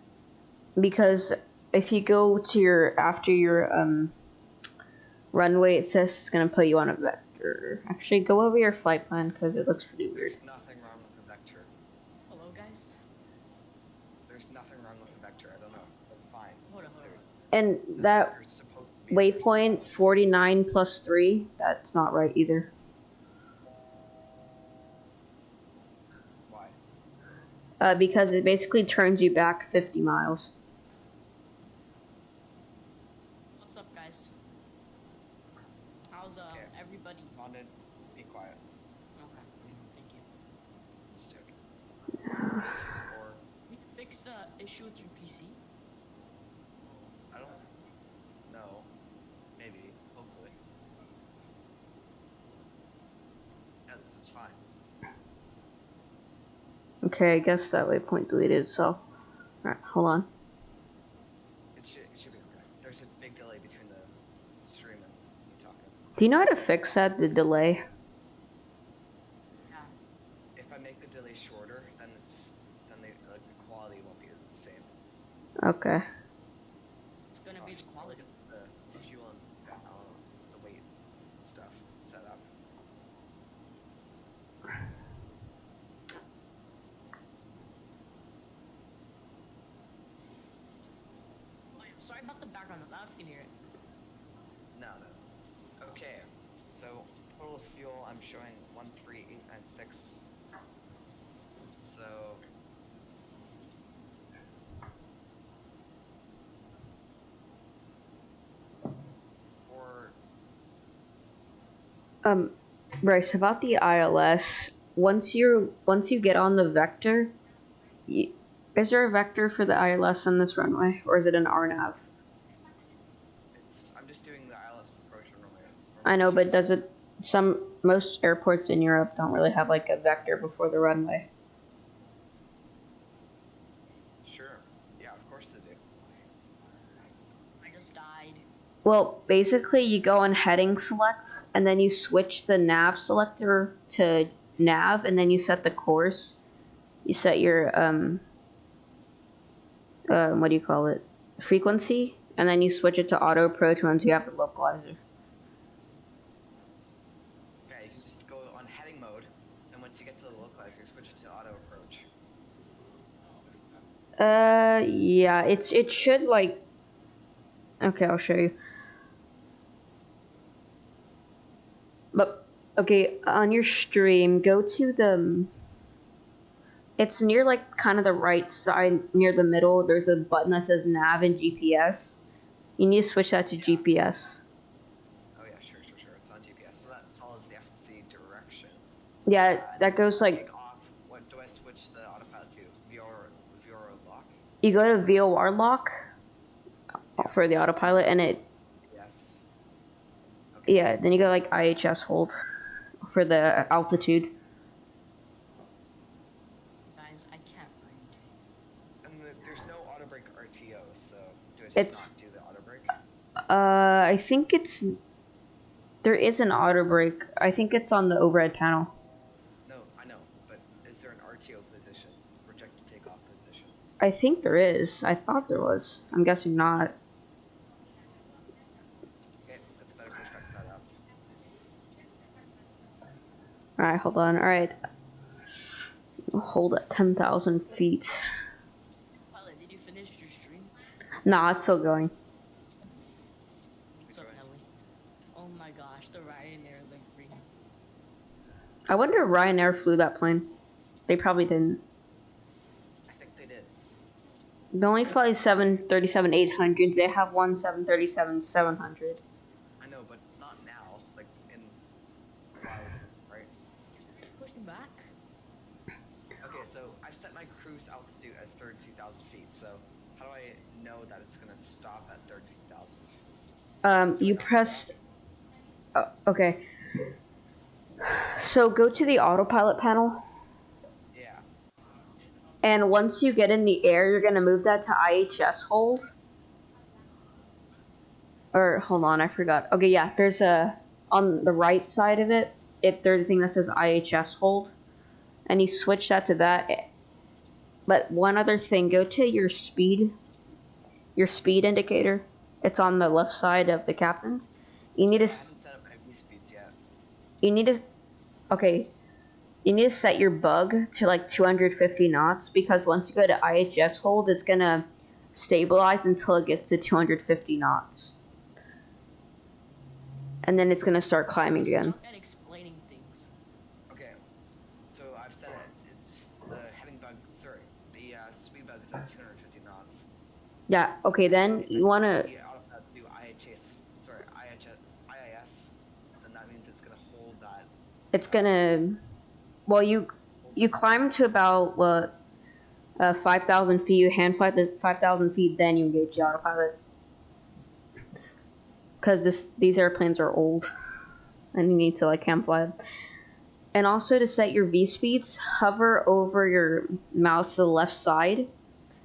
Because if you go to your, after your, runway, it says it's gonna put you on a vector. Actually, go over your flight plan, because it looks pretty weird. There's nothing wrong with the vector. Hello, guys. There's nothing wrong with the vector. I don't know. That's fine. Hold on. And that Vector's supposed to be waypoint 49 plus 3, that's not right either. Why? Because it basically turns you back 50 miles. What's up, guys? How's Okay. everybody? London, be quiet. Okay. Thank you. Stick. Or We can fix the issue with your PC. I don't know. Maybe. Hopefully. Yeah, this is fine. Okay, I guess that waypoint deleted itself. Alright, hold on. It should be okay. There's a big delay between the stream and me talking. Do you know how to fix that, the delay? Yeah. If I make the delay shorter, then the quality won't be the same. Okay. It's gonna be the quality. The fuel and balance is the weight stuff set up. Oh, yeah, sorry about the background. I can hear it. No. Okay, so total fuel I'm showing 13896. So for Bryce, about the ILS, once you get on the vector, is there a vector for the ILS on this runway, or is it an RNAV? I'm just doing the ILS approach runway. I know, but does it? Most airports in Europe don't really have like a vector before the runway. Sure. Yeah, of course they do. I just died. Well, basically, you go on heading select, and then you switch the nav selector to nav, and then you set the course. You set your what do you call it? Frequency, and then you switch it to auto approach once you have the localizer. Yeah, you can just go on heading mode, and once you get to the localizer, switch it to auto approach. Yeah, it should like. Okay, I'll show you. But okay, on your stream, go to the. It's near like kind of the right side, near the middle. There's a button that says nav and GPS. You need to switch that to GPS. Oh yeah, sure. It's on GPS, so that follows the FMC direction. Yeah, that goes like. Takeoff. What do I switch the autopilot to? VOR lock? You go to VOR lock for the autopilot, and it. Yes. Okay. Yeah, then you go like IHS hold. for the altitude. Guys, I can't read. And there's no auto brake RTO, so do I just It's- not do the auto brake? I think there is an auto brake. I think it's on the overhead panel. No, I know, but is there an RTO position, rejected takeoff position? I think there is. I thought there was. I'm guessing not. Okay, let's get the better perspective that up. Alright, hold on. Alright. Hold at 10,000 feet. Pilot, did you finish your stream? Nah, it's still going. What's up, Ellie? Oh my gosh, the Ryanair livery. I wonder if Ryanair flew that plane. They probably didn't. I think they did. They only fly 737-800s. They have one 737-700. I know, but not now. Like in cloud, right? Pushing back? Okay, so I've set my cruise altitude as 32,000 feet. So how do I know that it's gonna stop at 32,000? You pressed... Oh, okay. So go to the autopilot panel. Yeah. And once you get in the air, you're going to move that to IHS hold. Or, hold on, I forgot. Okay, yeah, there's on the right side of it, there's a thing that says IHS hold. And you switch that to that. But one other thing, go to your speed indicator. It's on the left side of the captain's. You need I to... haven't set up my V speeds yet. You need to... Okay. You need to set your bug to like 250 knots because once you go to IHS hold, it's going to stabilize until it gets to 250 knots. And then it's going to start climbing again. Start at explaining things. Okay. So I've set it. It's the heading bug. Sorry, the speed bug is at 250 knots. Yeah, okay, then you want to... The autopilot do IHS. Sorry, IIS. Then that means it's gonna hold that. It's going to... Well, you climb to about, 5,000 feet. You hand fly the 5,000 feet, then you engage the autopilot. Because these airplanes are old. And you need to, like, hand fly them. And also to set your V-speeds, hover over your mouse to the left side. And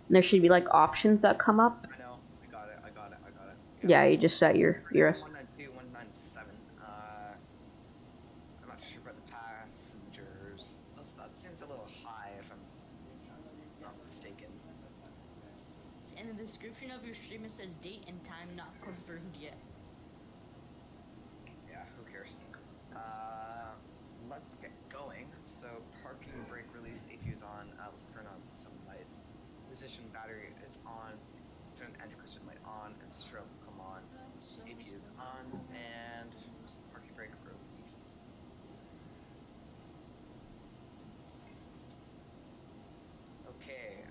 there should be, like, options that come up. I know. I got it. Yeah, you just set your... 192, 197. I'm not sure about the passengers. That seems a little high if I'm not mistaken. In the description of your stream, it says date and time not confirmed yet. Yeah, who cares? Let's get going. So parking, brake release, APU's on. Let's turn on some lights. Position battery is on. Turn anti-collision light on and strobe come on. APU is on and parking brake release. Okay.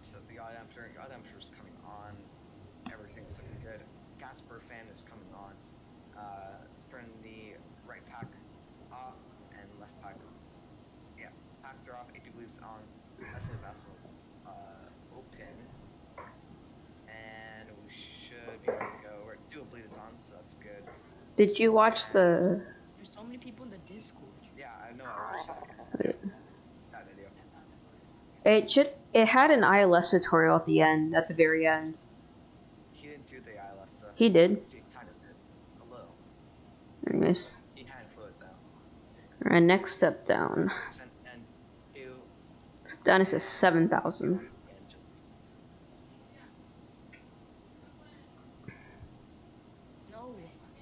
So the odometer is coming on. Everything's looking good. Gas per fan is coming on. Let's turn the right pack off and left pack. Yeah, packs are off. AP blue's on. SLA vessels open, and we should be ready to go. Dual bleed is on, so that's good. Did you watch the... There's so many people in the Discord. Yeah, I know. I watched that video. It had an ILS tutorial at the end, at the very end. He didn't do the ILS though. He did. He kind of did. A little. Anyways. He had fluid though. Alright, next step down. And two Step down, it says 7,000. engines. No,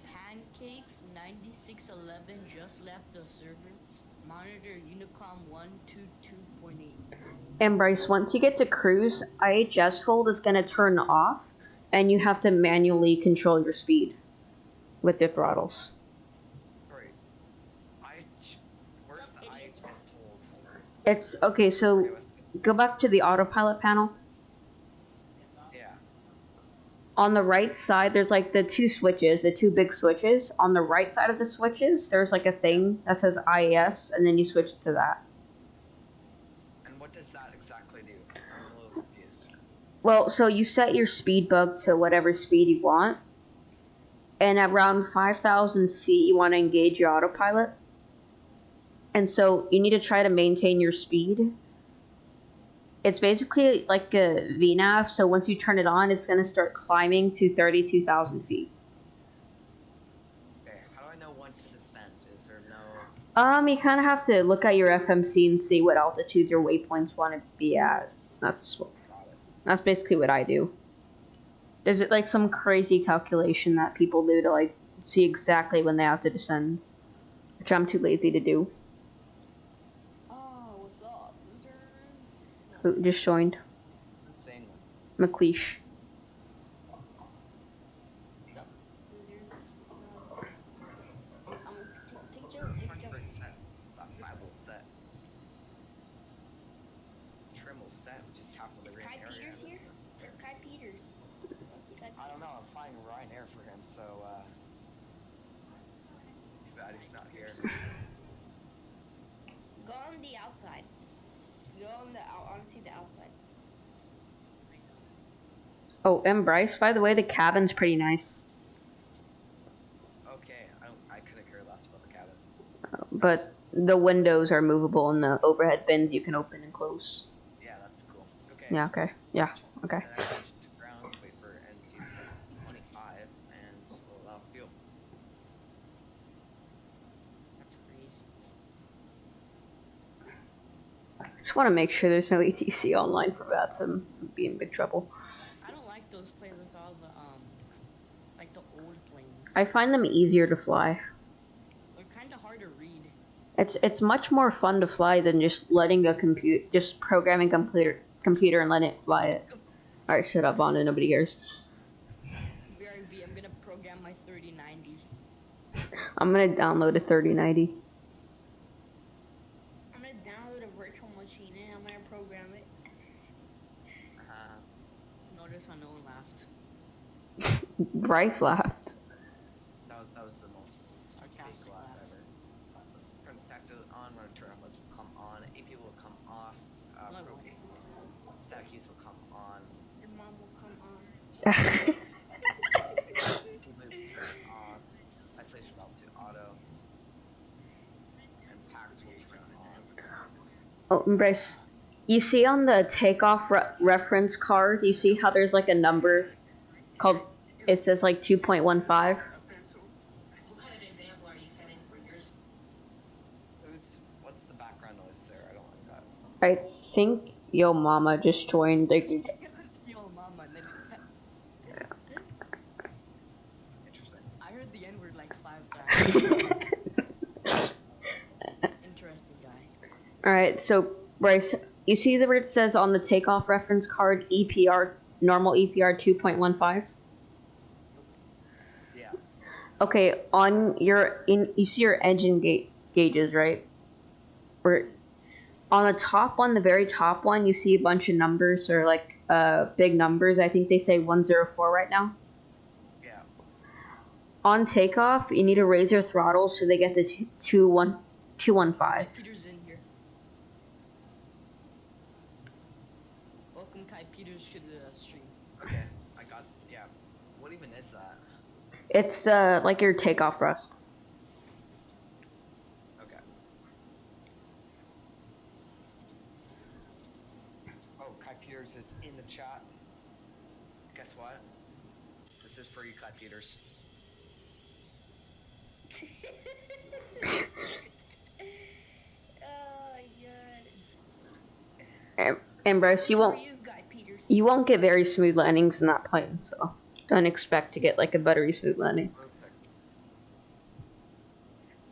Pancakes 9611 just left the server. Monitor Unicom 122.8. And Bryce, once you get to cruise, IHS hold is going to turn off, and you have to manually control your speed with the throttles. Sorry. Where's the IHS hold? It's, okay, so Okay, let's go back to the autopilot panel. yeah. On the right side, there's like the two big switches. On the right side of the switches, there's like a thing that says IAS, and then you switch to that. And what does that exactly do? I'm a little confused. Well, so you set your speed bug to whatever speed you want. and at around 5,000 feet, you want to engage your autopilot. And so you need to try to maintain your speed. It's basically like a VNAV, so once you turn it on, it's going to start climbing to 32,000 feet. Okay, how do I know when to descend? Is there no... You kind of have to look at your FMC and see what altitudes your waypoints want to be at. That's basically what I do. Is it like some crazy calculation that people do to like see exactly when they have to descend, which I'm too lazy to do. Oh, what's up, losers? Who just joined? Who's saying that? McLeish. What's up, losers? Take Joe. 20% Bible set. Trim will set, which is top of the Is ring Kai area. Peters here? Where's Kai Peters? I don't know, I'm flying Ryanair for him, so too bad he's not here. Go on the outside. Go on the honestly the outside. Oh, and Bryce, by the way, the cabin's pretty nice. Okay, I couldn't care less about the cabin. But the windows are movable and the overhead bins you can open and close. Yeah, that's cool. Okay. Yeah, okay. Yeah, okay. And I switched to ground, wait for NG 25, and we'll allow fuel. That's crazy. Just want to make sure there's no ETC online for VATSIM. I'd be in big trouble. I don't like those planes with all the like the old planes. I find them easier to fly. They're kind of hard to read. It's much more fun to fly than just letting just programming computer and letting it fly it. All right, shut up, Anna. Nobody cares. BRB, I'm gonna program my 3090. I'm gonna download a 3090. I'm gonna download a virtual machine and I'm gonna program it. Notice how no one laughed. Bryce laughed. That was the most Sarcastic fake laugh laugh. ever. Let's turn the text on, run turn let's come on, AP will come off, No. static keys will come on, Your mom will come on. keep moving turn on, isolation valve to auto, and packs will turn on. Oh, and Bryce, you see on the takeoff reference card, you see how there's like a number called, it says like 2.15? What's the background noise there? I don't like that. I think Yo Mama just joined. Yo, mama, and then Interesting. I heard the N-word like 5 times. Interesting guy. Alright, so Bryce, you see where it says on the takeoff reference card EPR, normal EPR 2.15? Yeah. Okay, on you see your engine gauges, right? Where on the top one, the very top one, you see a bunch of numbers or like big numbers. I think they say 104 right now. Yeah. On takeoff, you need to raise your throttle so they get to 215. Peter's in here. Welcome Kai Peters to the stream. Okay. Yeah. What even is that? It's like your takeoff thrust. Okay. Oh, Kai Peters is in the chat. Guess what? This is for you, Kai Peters. Oh my god. And Bryce, you For won't you, Guy Peters. you won't get very smooth landings in that plane, so don't expect to get like a buttery smooth landing. Perfect.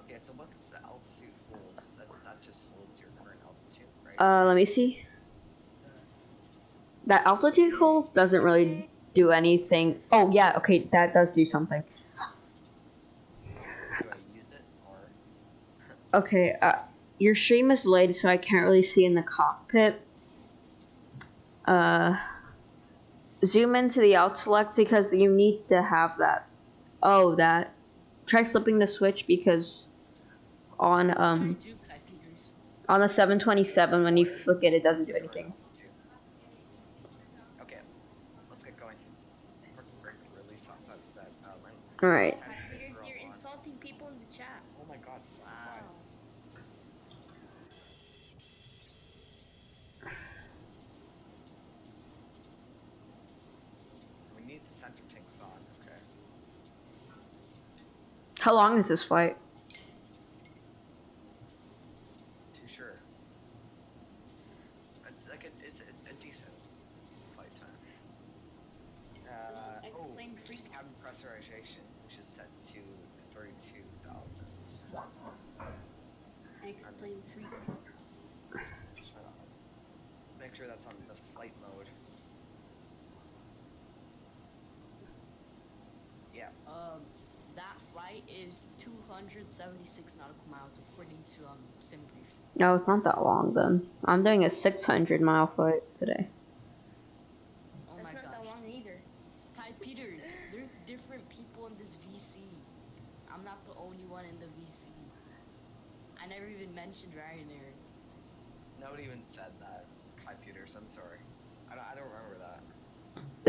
Okay, so what's the altitude hold? That just holds your current altitude, right? Let me see. That altitude hold doesn't really do anything. Oh yeah, okay, that does do something. Do I use it or? Okay, your stream is delayed, so I can't really see in the cockpit. Zoom into the out select because you need to have that. Oh, that. Try flipping the switch because on I do Kai Peters. on the 727 when you flick it, it doesn't do anything. Okay, let's get going. Release off that set. All right. Peters, you're insulting people in the chat. Oh my god, so Wow. we need the center tanks on, okay. How long is this flight? Too sure. It's a decent flight time. Explain free. Cabin pressurization, which is set to 32,000. Explain free. Shut up. Let's make sure that's on the flight mode. Yeah. That flight is 276 nautical miles according to SimBrief. No, it's not that long then. I'm doing a 600-mile flight today. Oh That's my not that gosh. long either. Ty Peters, there's different people in this VC. I'm not the only one in the VC. I never even mentioned Ryanair. Nobody even said that. Kai Peters, I'm sorry. I don't remember that.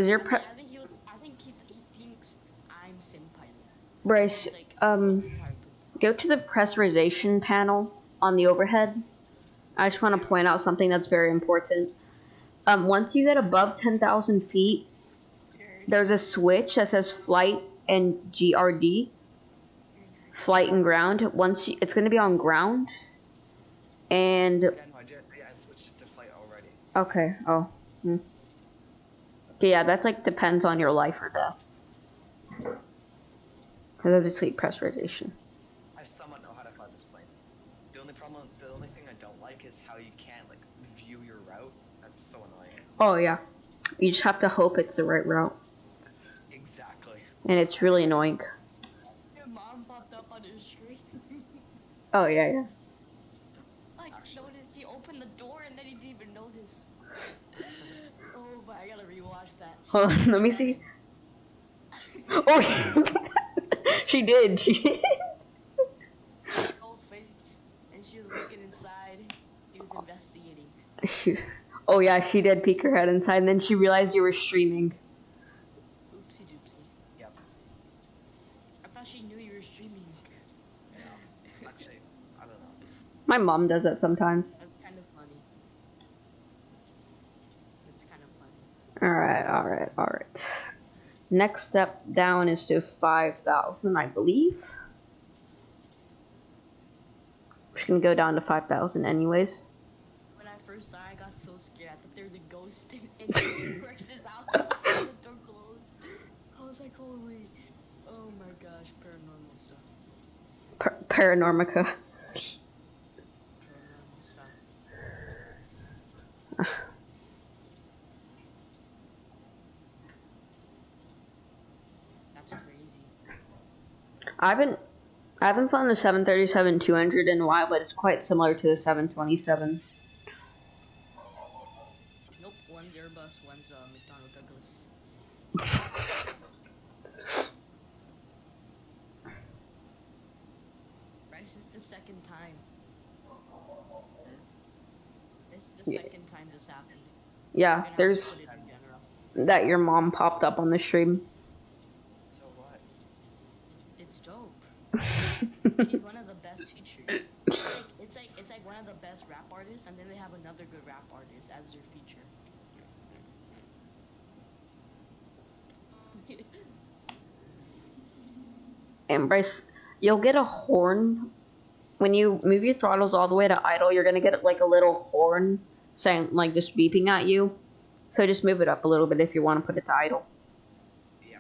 Is your I think I think he thinks I'm SimPilot. Bryce, He's like, go to the pressurization panel on the overhead. I just want to point out something that's very important. Once you get above 10,000 feet, there's a switch that says flight and GRD. Flight and ground. It's going to be on ground. And Yeah, no, I did. Yeah, I switched it to flight already. okay. Oh. Okay, yeah, that's like depends on your life or death. Because obviously pressurization. I somewhat know how to fly this plane. The only thing I don't like is how you can't like view your route. That's so annoying. Oh yeah. You just have to hope it's the right route. Exactly. And it's really annoying. Your mom popped up on his screen. Oh yeah. I just noticed he opened the door and then he didn't even notice. Oh, but I gotta rewatch that. Hold on, let me see. Oh, she did. Old face, and she was looking inside. He was investigating. Oh yeah, she did peek her head inside, and then she realized you were streaming. Oopsie doopsie. Yep. I thought she knew you were streaming. Yeah. Actually, I don't know. My mom does that sometimes. That's kind of funny. It's kind of funny. All right. Next step down is to 5,000, I believe. We're just gonna go down to 5,000 anyways. When I first saw it, I got so scared. I thought there was a ghost and it bursts out. The door closed. I was like, holy. Oh my gosh, paranormal stuff. Paranormica. Paranormal stuff. That's crazy. I haven't flown the 737-200 in a while, but it's quite similar to the 727. Nope, one's Airbus, one's McDonnell Douglas. Right, this is the second time. This is the Yeah. second time this happened. Yeah, We're gonna have to there's put it in general. that your mom popped up on the stream. So what? It's dope. She's one of the best features. It's like one of the best rap artists, and then they have another good rap artist as their feature. And Bryce, you'll get a horn when you move your throttles all the way to idle. You're gonna get like a little horn saying like just beeping at you. So just move it up a little bit if you want to put it to idle. Yeah.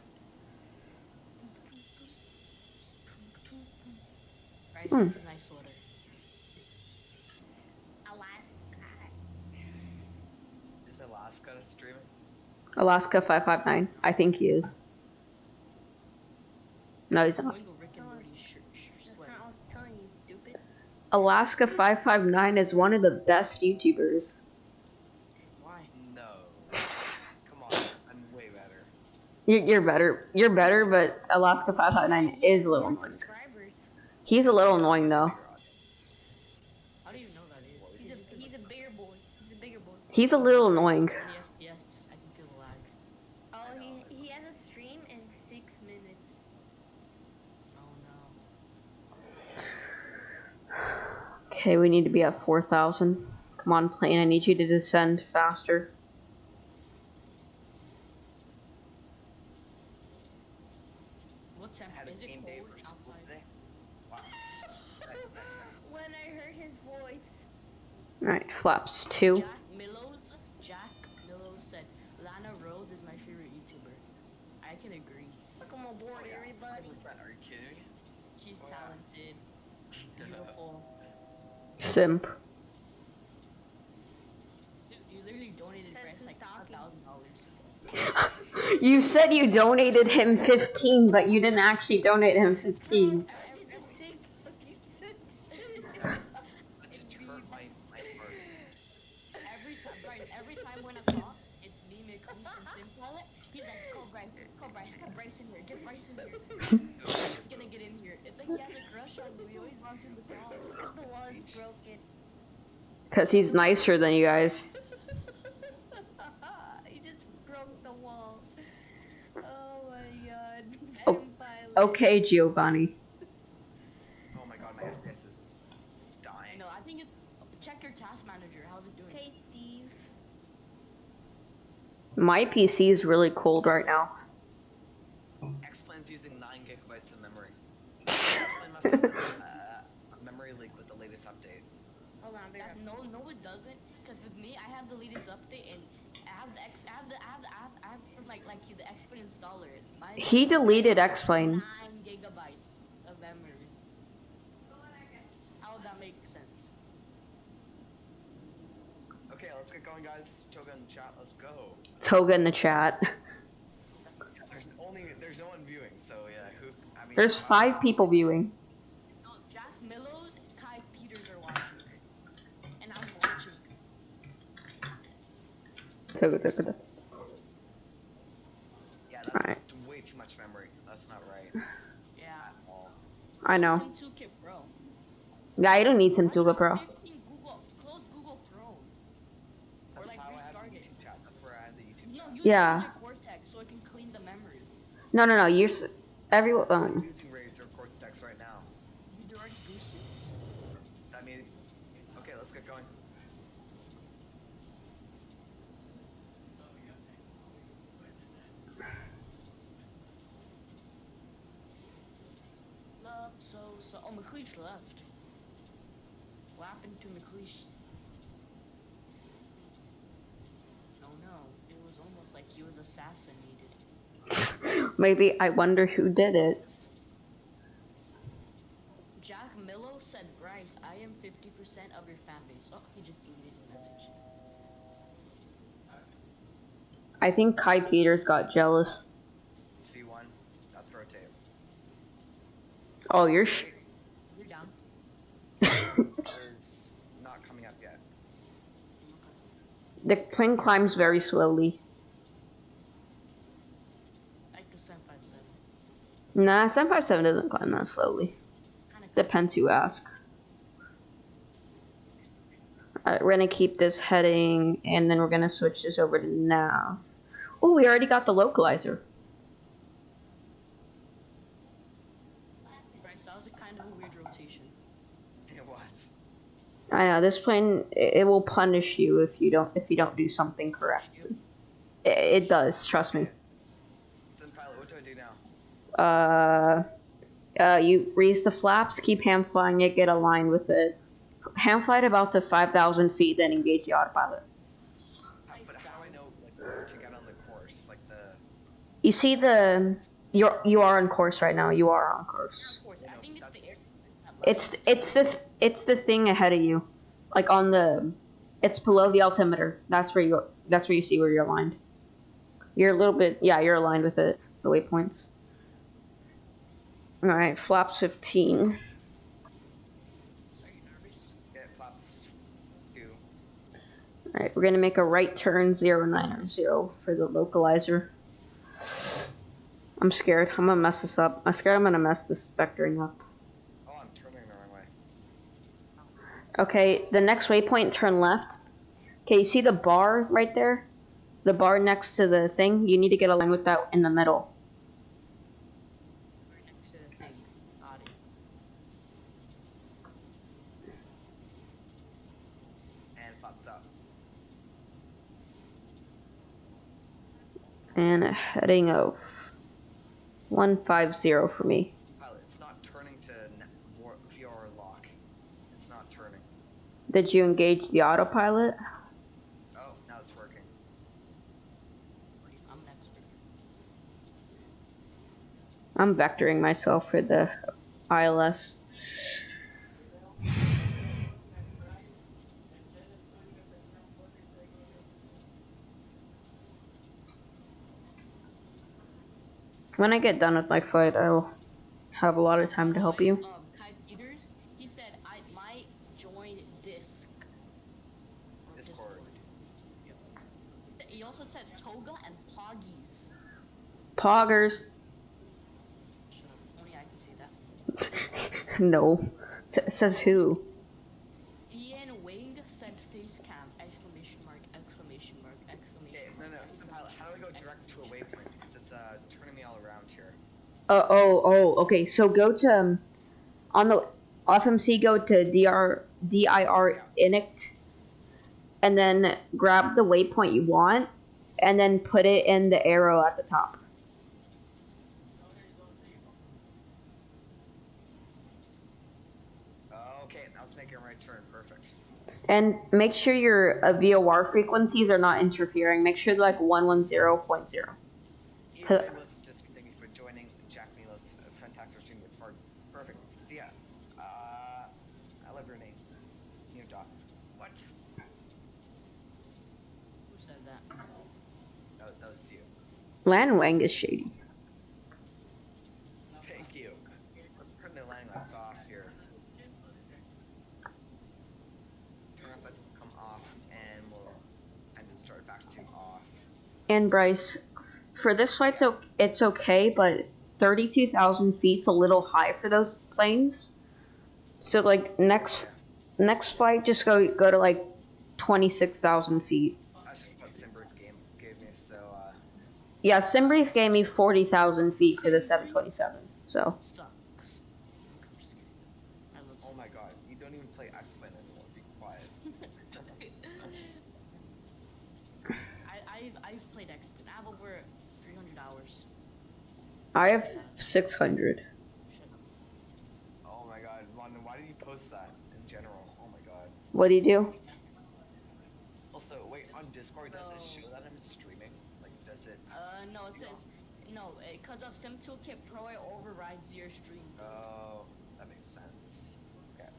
Right, that's a nice order. Alaska. Is Alaska streaming? Alaska 559. I think he is. No, he's not. Going to Rick and Morty That's sweater. not what I was telling you, stupid. Alaska 559 is one of the best YouTubers. Why? No. Come on, I'm way better. You're better. You're better, but Alaska 559 is a little More annoying. subscribers. He's a little annoying though. How do you know that is? He's a bigger boy. He's a bigger boy. He's a little annoying. 20 FPS, I can feel the lag. Oh, he has a stream in 6 minutes. Okay, we need to be at 4,000. Come on, plane, I need you to descend faster. What temp? Had a Is it game day cold for school outside? today. Wow. Nice. When I heard his voice. Alright, flaps 2. Jack Millows said, Lana Rhodes is my favorite YouTuber. I can agree. Welcome aboard, Yeah, everybody. 100%. Are you kidding me? She's Oh, yeah. talented, beautiful. Simp. Dude, you literally donated Says Bryce who's like talking. $1,000. You said you donated him 15, but you didn't actually donate him 15. That just hurt my heart. Every time when I talk, it's me, McLeish, and Simpilot. He's like, call Bryce, get Bryce in here, get Bryce in here. He's gonna get in here. It's like he has a crush on me. We always want him to call. The wall is broken. Because he's nicer than you guys. He just broke the wall. Oh my god. Oh, Simpilot. Okay, Giovanni. Oh my god, my FPS is I dying. know, I think it's. Check your task manager. How's it doing? Okay, Steve. My PC is really cold right now. X-Plan's using 9 gigabytes of memory. X-Plan must have a memory leak with the latest update. Hold on, be right back. No, it doesn't. Because with me, I have the latest update and I have the the X-Plane installer. He deleted X-Plane. 9 gigabytes of memory. How would that make sense? Okay, let's get going, guys. Toga in the chat, let's go. Toga in the chat. There's no one viewing, so yeah, I mean... There's 5 people viewing. No, Jack Millows, Kai Peters are watching. And I'm watching. Toga. Yeah, that's Alright. way too much memory. That's not right. Yeah. At all. I know. Sim 2K Pro. Yeah, I don't need some Why Toga not Pro. 15 close Google Chrome. Or That's like how I have restart the it. YouTube chat. That's where I have the YouTube No, chat. use Yeah. Project Cortex so it can clean the memory. No, everyone. I'm using Razor Cortex right now. You already boosted. I mean... Okay, let's get going. Oh, McLeish left. What happened to McLeish? Oh no, it was almost like he was assassinated. Maybe I wonder who did it. Jack Millow said, Bryce, I am 50% of your fan base. Oh, he just deleted his message. I think Kai Peters got jealous. It's V1. That's rotate. Oh, you're You're down. There's not coming up yet. The plane climbs very slowly. Like the 757. Nah, 757 doesn't climb that slowly. Kinda Depends who you ask. Alright, we're gonna keep this heading, and then we're gonna switch this over to nav. Oh, we already got the localizer. Bryce, that was a kind of a weird rotation. It was. I know this plane. It will punish you if you don't do something correct. It does. Trust me. It's in pilot. What do I do now? You raise the flaps, keep hand flying it, get aligned with it. Hand fly it about to 5,000 feet, then engage the autopilot. But how do I know like where to get on the course? Like the... You see you are on course right now. You are on course. Of course, I think it's the air. It's the thing ahead of you, like on the. It's below the altimeter. That's where you see where you're aligned. You're a little bit. Yeah, you're aligned with it. The waypoints. All right, flaps 15. So are you nervous? Get flaps 2. All right, we're gonna make a right turn 090 for the localizer. I'm scared. I'm gonna mess this up. I'm scared I'm gonna mess this vectoring up. Oh, I'm turning the wrong way. Okay, the next waypoint, turn left. Okay, you see the bar right there? The bar next to the thing? You need to get aligned with that in the middle. Right next to the thing. Got it. And a heading of 150 for me. Pilot, it's not turning to VR lock. It's not turning. Did you engage the autopilot? Oh, now it's working. I'm an expert. I'm vectoring myself for the ILS. When I get done with my flight, I'll have a lot of time to help you. Kai Peters, he said I might join Disc. Or Discord. He also said Toga and Poggies. Poggers. Shut up. Only I can say that. No. Says who? Ian Wing said face cam! Exclamation mark! Exclamation mark! Okay, Exclamation no, mark! no, Pilot, how do I go direct to a waypoint? Because it's turning me all around here. Okay. So go to on the FMC. Go to dir init, and then grab the waypoint you want, and then put it in the arrow at the top. Okay, now it's making a right turn. Perfect. And make sure your VOR frequencies are not interfering. Make sure they're like 110.0. Ian with Disc, thank you for joining. Jack Milos, fantastic for doing this far. Perfect. See ya. I love your name. New Doc. What? Who said that? That was you. Lan Wang is shady. Thank you. Let's turn the landing lights off here. Turn off lights will come off, and we'll kind of start back to off. And Bryce, for this flight, it's okay, but 32,000 feet's a little high for those planes. So like next flight, just go to like 26,000 feet. That's what Simber gave me. So Yeah, Simbrief gave me 40,000 feet for the 727. So Sucks. I'm just kidding. I love oh my god, you don't even play X-Men anymore. Be quiet. I've played X-Men. I have over 300 hours. I have 600. Shut up. Oh my god, London, why did you post that in general? Oh my god. What do you do? Also, wait, on Discord, does it show that I'm streaming? Like, does it? No, it says no. Because of Sim Toolkit Pro, it overrides your stream. Oh, that makes sense. Okay.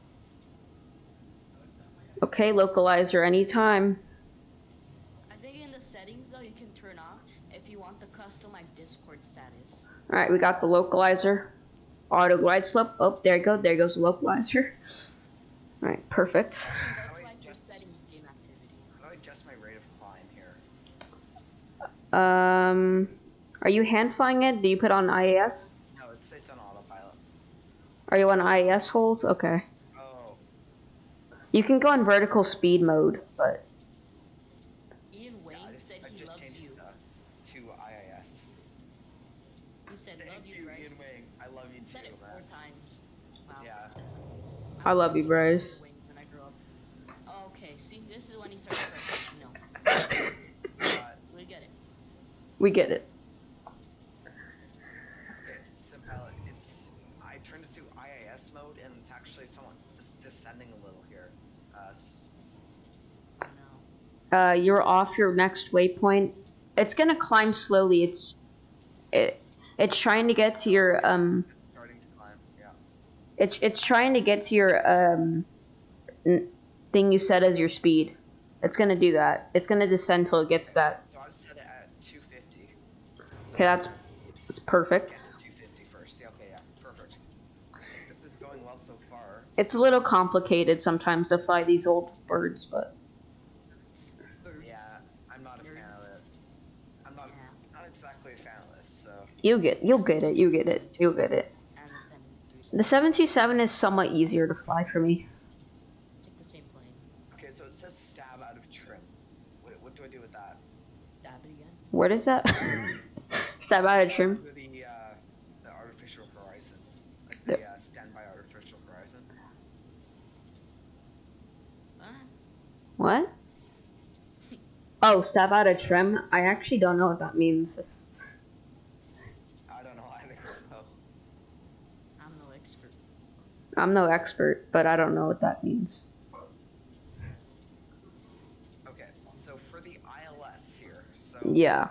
Okay, localizer anytime. I think in the settings though, you can turn off if you want the custom like Discord status. All right, we got the localizer. Auto glide slope. Oh, there you go. There goes the localizer. All right, perfect. You How can do go I to like your adjust- settings, game activity. How do I adjust my rate of climb here? Are you hand flying it? Do you put on IAS? No, it's on autopilot. Are you on IAS hold? Okay. Oh, You can go on vertical speed mode, but Ian Wayne yeah, said I he just loves changed you. it to IIS. He said love Thank you, you, Bryce. Ian Wing. I love you Said too, it 4 man. times. Wow. Yeah. I love you, Bryce. When I grow up. Oh, okay, see, this is when he starts to no. We get it. We get it. Okay, Simpilot, I turned it to IIS mode, and it's actually it's descending a little here. No. You're off your next waypoint. It's gonna climb slowly. It's trying to get to your Starting to climb, yeah. It's trying to get to your thing you set as your speed. It's gonna do that. It's gonna descend till it gets that. So I set it at 250. So Okay, that's perfect. 250 first. Yeah, okay, yeah, perfect. I think this is going well so far. It's a little complicated sometimes to fly these old birds, but Birds. Yeah, I'm not a fan of it. I'm not exactly a fan of this, so. you'll get it. You'll get it. You'll get it. And then The 727 is somewhat easier to fly for me. take the same plane. Okay, so it says stab out of trim. What do I do with that? Stab it again. What is that? Stab out of trim. To the artificial horizon. Like The- the standby artificial horizon. Huh? What? Oh, step out of trim? I actually don't know what that means. I don't know either, so. I'm no expert. I'm no expert, but I don't know what that means. Okay, so for the ILS here, so Yeah.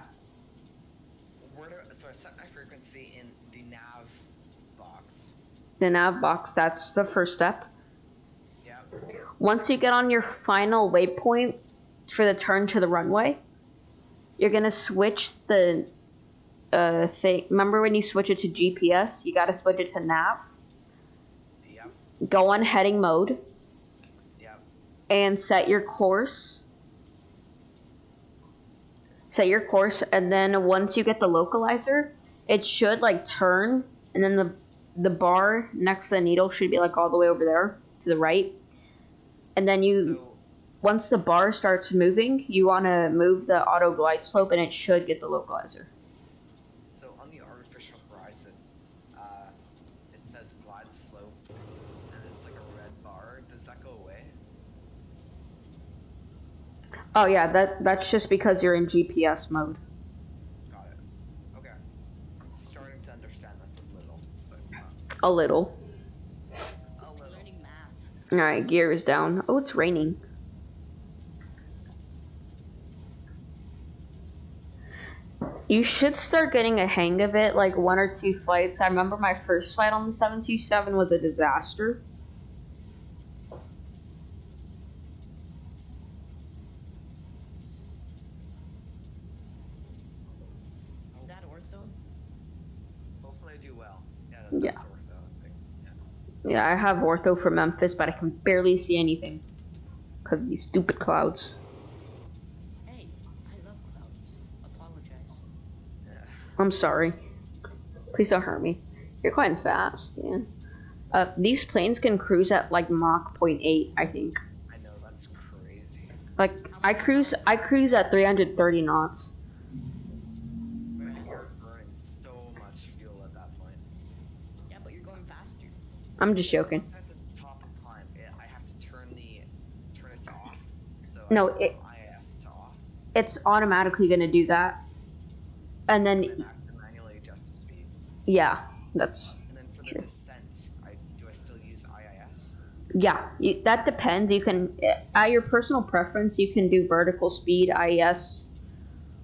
so I set my frequency in the nav box. The nav box, that's the first step. Yeah. Once you get on your final waypoint for the turn to the runway, you're gonna switch the thing. Remember when you switch it to GPS, you gotta switch it to nav. Yep. Go on heading mode. Yep. And set your course. Set your course, and then once you get the localizer, it should like turn, and then the bar next to the needle should be like all the way over there to the right. And then once the bar starts moving, you want to move the auto glide slope, and it should get the localizer. So on the artificial horizon, it says glide slope, and it's like a red bar. Does that go away? Oh yeah, that's just because you're in GPS mode. Got it. Okay. I'm starting to understand that's a little, but A little. Oh, we're learning math. Alright, gear is down. Oh, it's raining. You should start getting a hang of it, like 1 or 2 flights. I remember my first flight on the 727 was a disaster. Is that ortho? hopefully I do well. Yeah, Yeah. that's ortho, I think. Yeah. Yeah, I have ortho for Memphis, but I can barely see anything because of these stupid clouds. Hey, I love clouds. Apologize. I'm sorry. Please don't hurt me. You're quite fast, yeah. These planes can cruise at like Mach 0.8, I think. I know, that's crazy. Like I cruise at 330 knots. But you're burning so much fuel at that point. Yeah, but you're going faster. I'm just joking. At the top of climb, I have to turn it to off. So No, I it- turn IS to off, It's automatically gonna do that. And and then I have to manually adjust the speed. yeah, that's And then for the Sure. descent, do I still use IIS? yeah. That depends. You can at your personal preference. You can do vertical speed IS,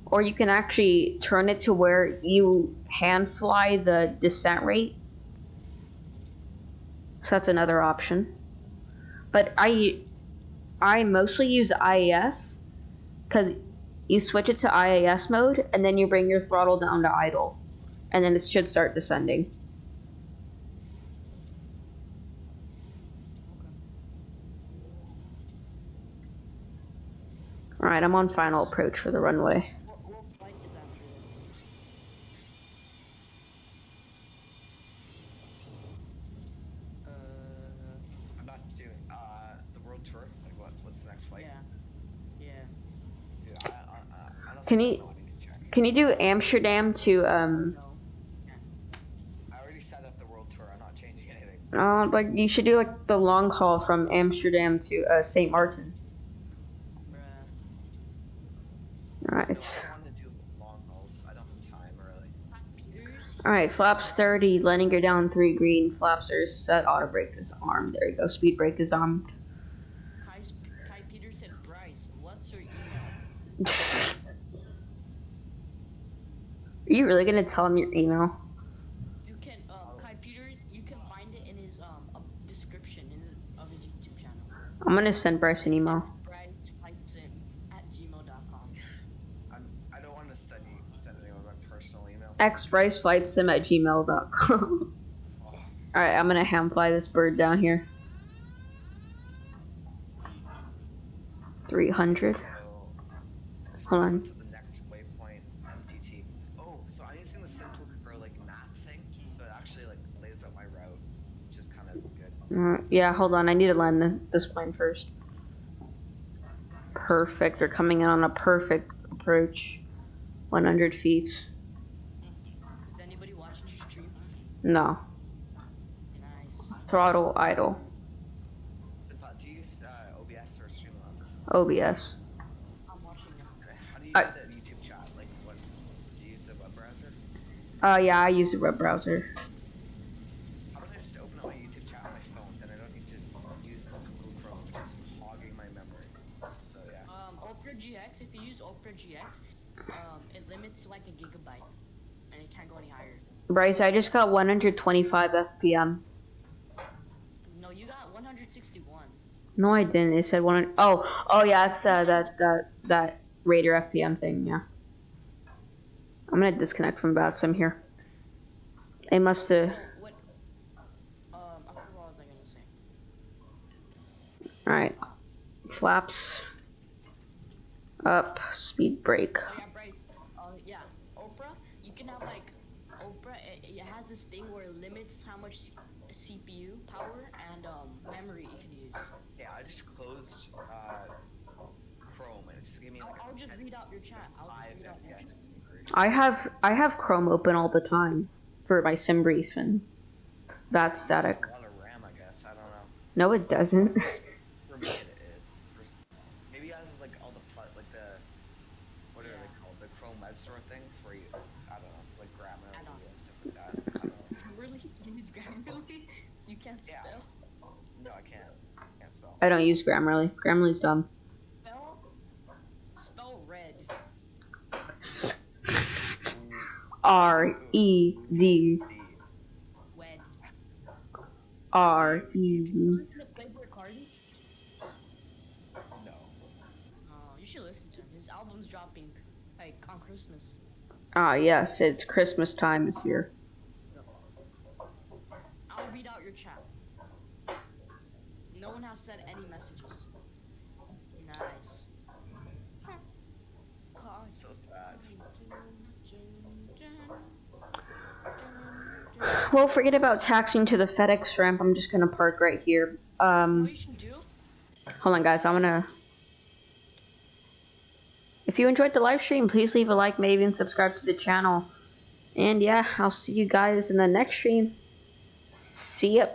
or you can actually turn it to where you hand fly the descent rate. So that's another option. But I mostly use IAS because you switch it to IAS mode and then you bring your throttle down to idle, and then it should start descending. All right, I'm on final approach for the runway. What flight is after this? I'm not doing the world tour. Like what's the next flight? Yeah. Dude, I don't Can know. you- I need to check. Can you do Amsterdam to No. I already set up the world tour. I'm not changing anything. like you should do like the long haul from Amsterdam to St. Martin. Bruh. All I right. don't want to do long hauls. I don't have time really. Peters? All right, flaps 30, landing gear down 3 green, flaps are set, auto brake is armed. There you go, speed brake is armed. Kai Peters said, Bryce, what's your email? Are you really gonna tell him your email? You can, Kai Peters, you can find it in his, description of his YouTube channel. I'm gonna send Bryce an email. BryceFlightSim@gmail.com. I don't want to send anyone my personal email. xbryceflightsim@gmail.com. Oh, Alright, I'm gonna hand fly this bird down here. 300. so Hold on. to the next waypoint, MDT. Oh, so I'm using the simple for like map thing, so it actually like lays out my route, which is kind of good. Yeah, hold on, I need to land this plane first. Perfect, they're coming in on a perfect approach. 100 feet. Is anybody watching your stream? No. Nice. Throttle idle. So, do you use OBS or Streamlabs? OBS. I'm watching them. Yeah, I use a web browser. How about I just open up my YouTube chat on my phone? Then I don't need to use Google Chrome, which is hogging my memory. So yeah. Opera GX, if you use Opera GX, it limits to like a gigabyte, and it can't go any higher. Bryce, I just got 125 FPM. No, you got 161. No, I didn't. It said 100. Oh yeah, it's that Raider FPM thing. Yeah. I'm gonna disconnect from VATSIM here. They must have. What? I forgot what was I gonna say. All right. Flaps. Up. Speed brake. Oh yeah, Bryce. Yeah, Opera. You can have like Opera. It has this thing where it limits how much CPU power and memory you can use. Yeah, I just closed Chrome and it just gave me like I'll just read out your chat. I'll just 5 read out your chat. FPS increase. I have Chrome open all the time for my sim brief and VAT static. It's a lot of RAM, I guess. I don't know. No, it doesn't. For me, it is. Maybe I have like all the like the what are they called? The Chrome web store things where you I don't know, like Grammarly and stuff like that. I don't know. Really? You need Grammarly? You can't Yeah. spell? No, I can't. Can't spell. I don't use Grammarly. Grammarly's dumb. Spell red. R-E-D. Wed. R-E-D. Listen to Playboy Cardi? No. Oh, you should listen to him. His album's dropping like on Christmas. Ah, yes, it's Christmas time this year. I'll read out your chat. No one has sent any messages. Nice. So sad. Well, forget about taxiing to the FedEx ramp. I'm just gonna park right here. What you should do? Hold on, guys. I'm gonna. If you enjoyed the live stream, please leave a like, maybe, and subscribe to the channel. And yeah, I'll see you guys in the next stream. See ya.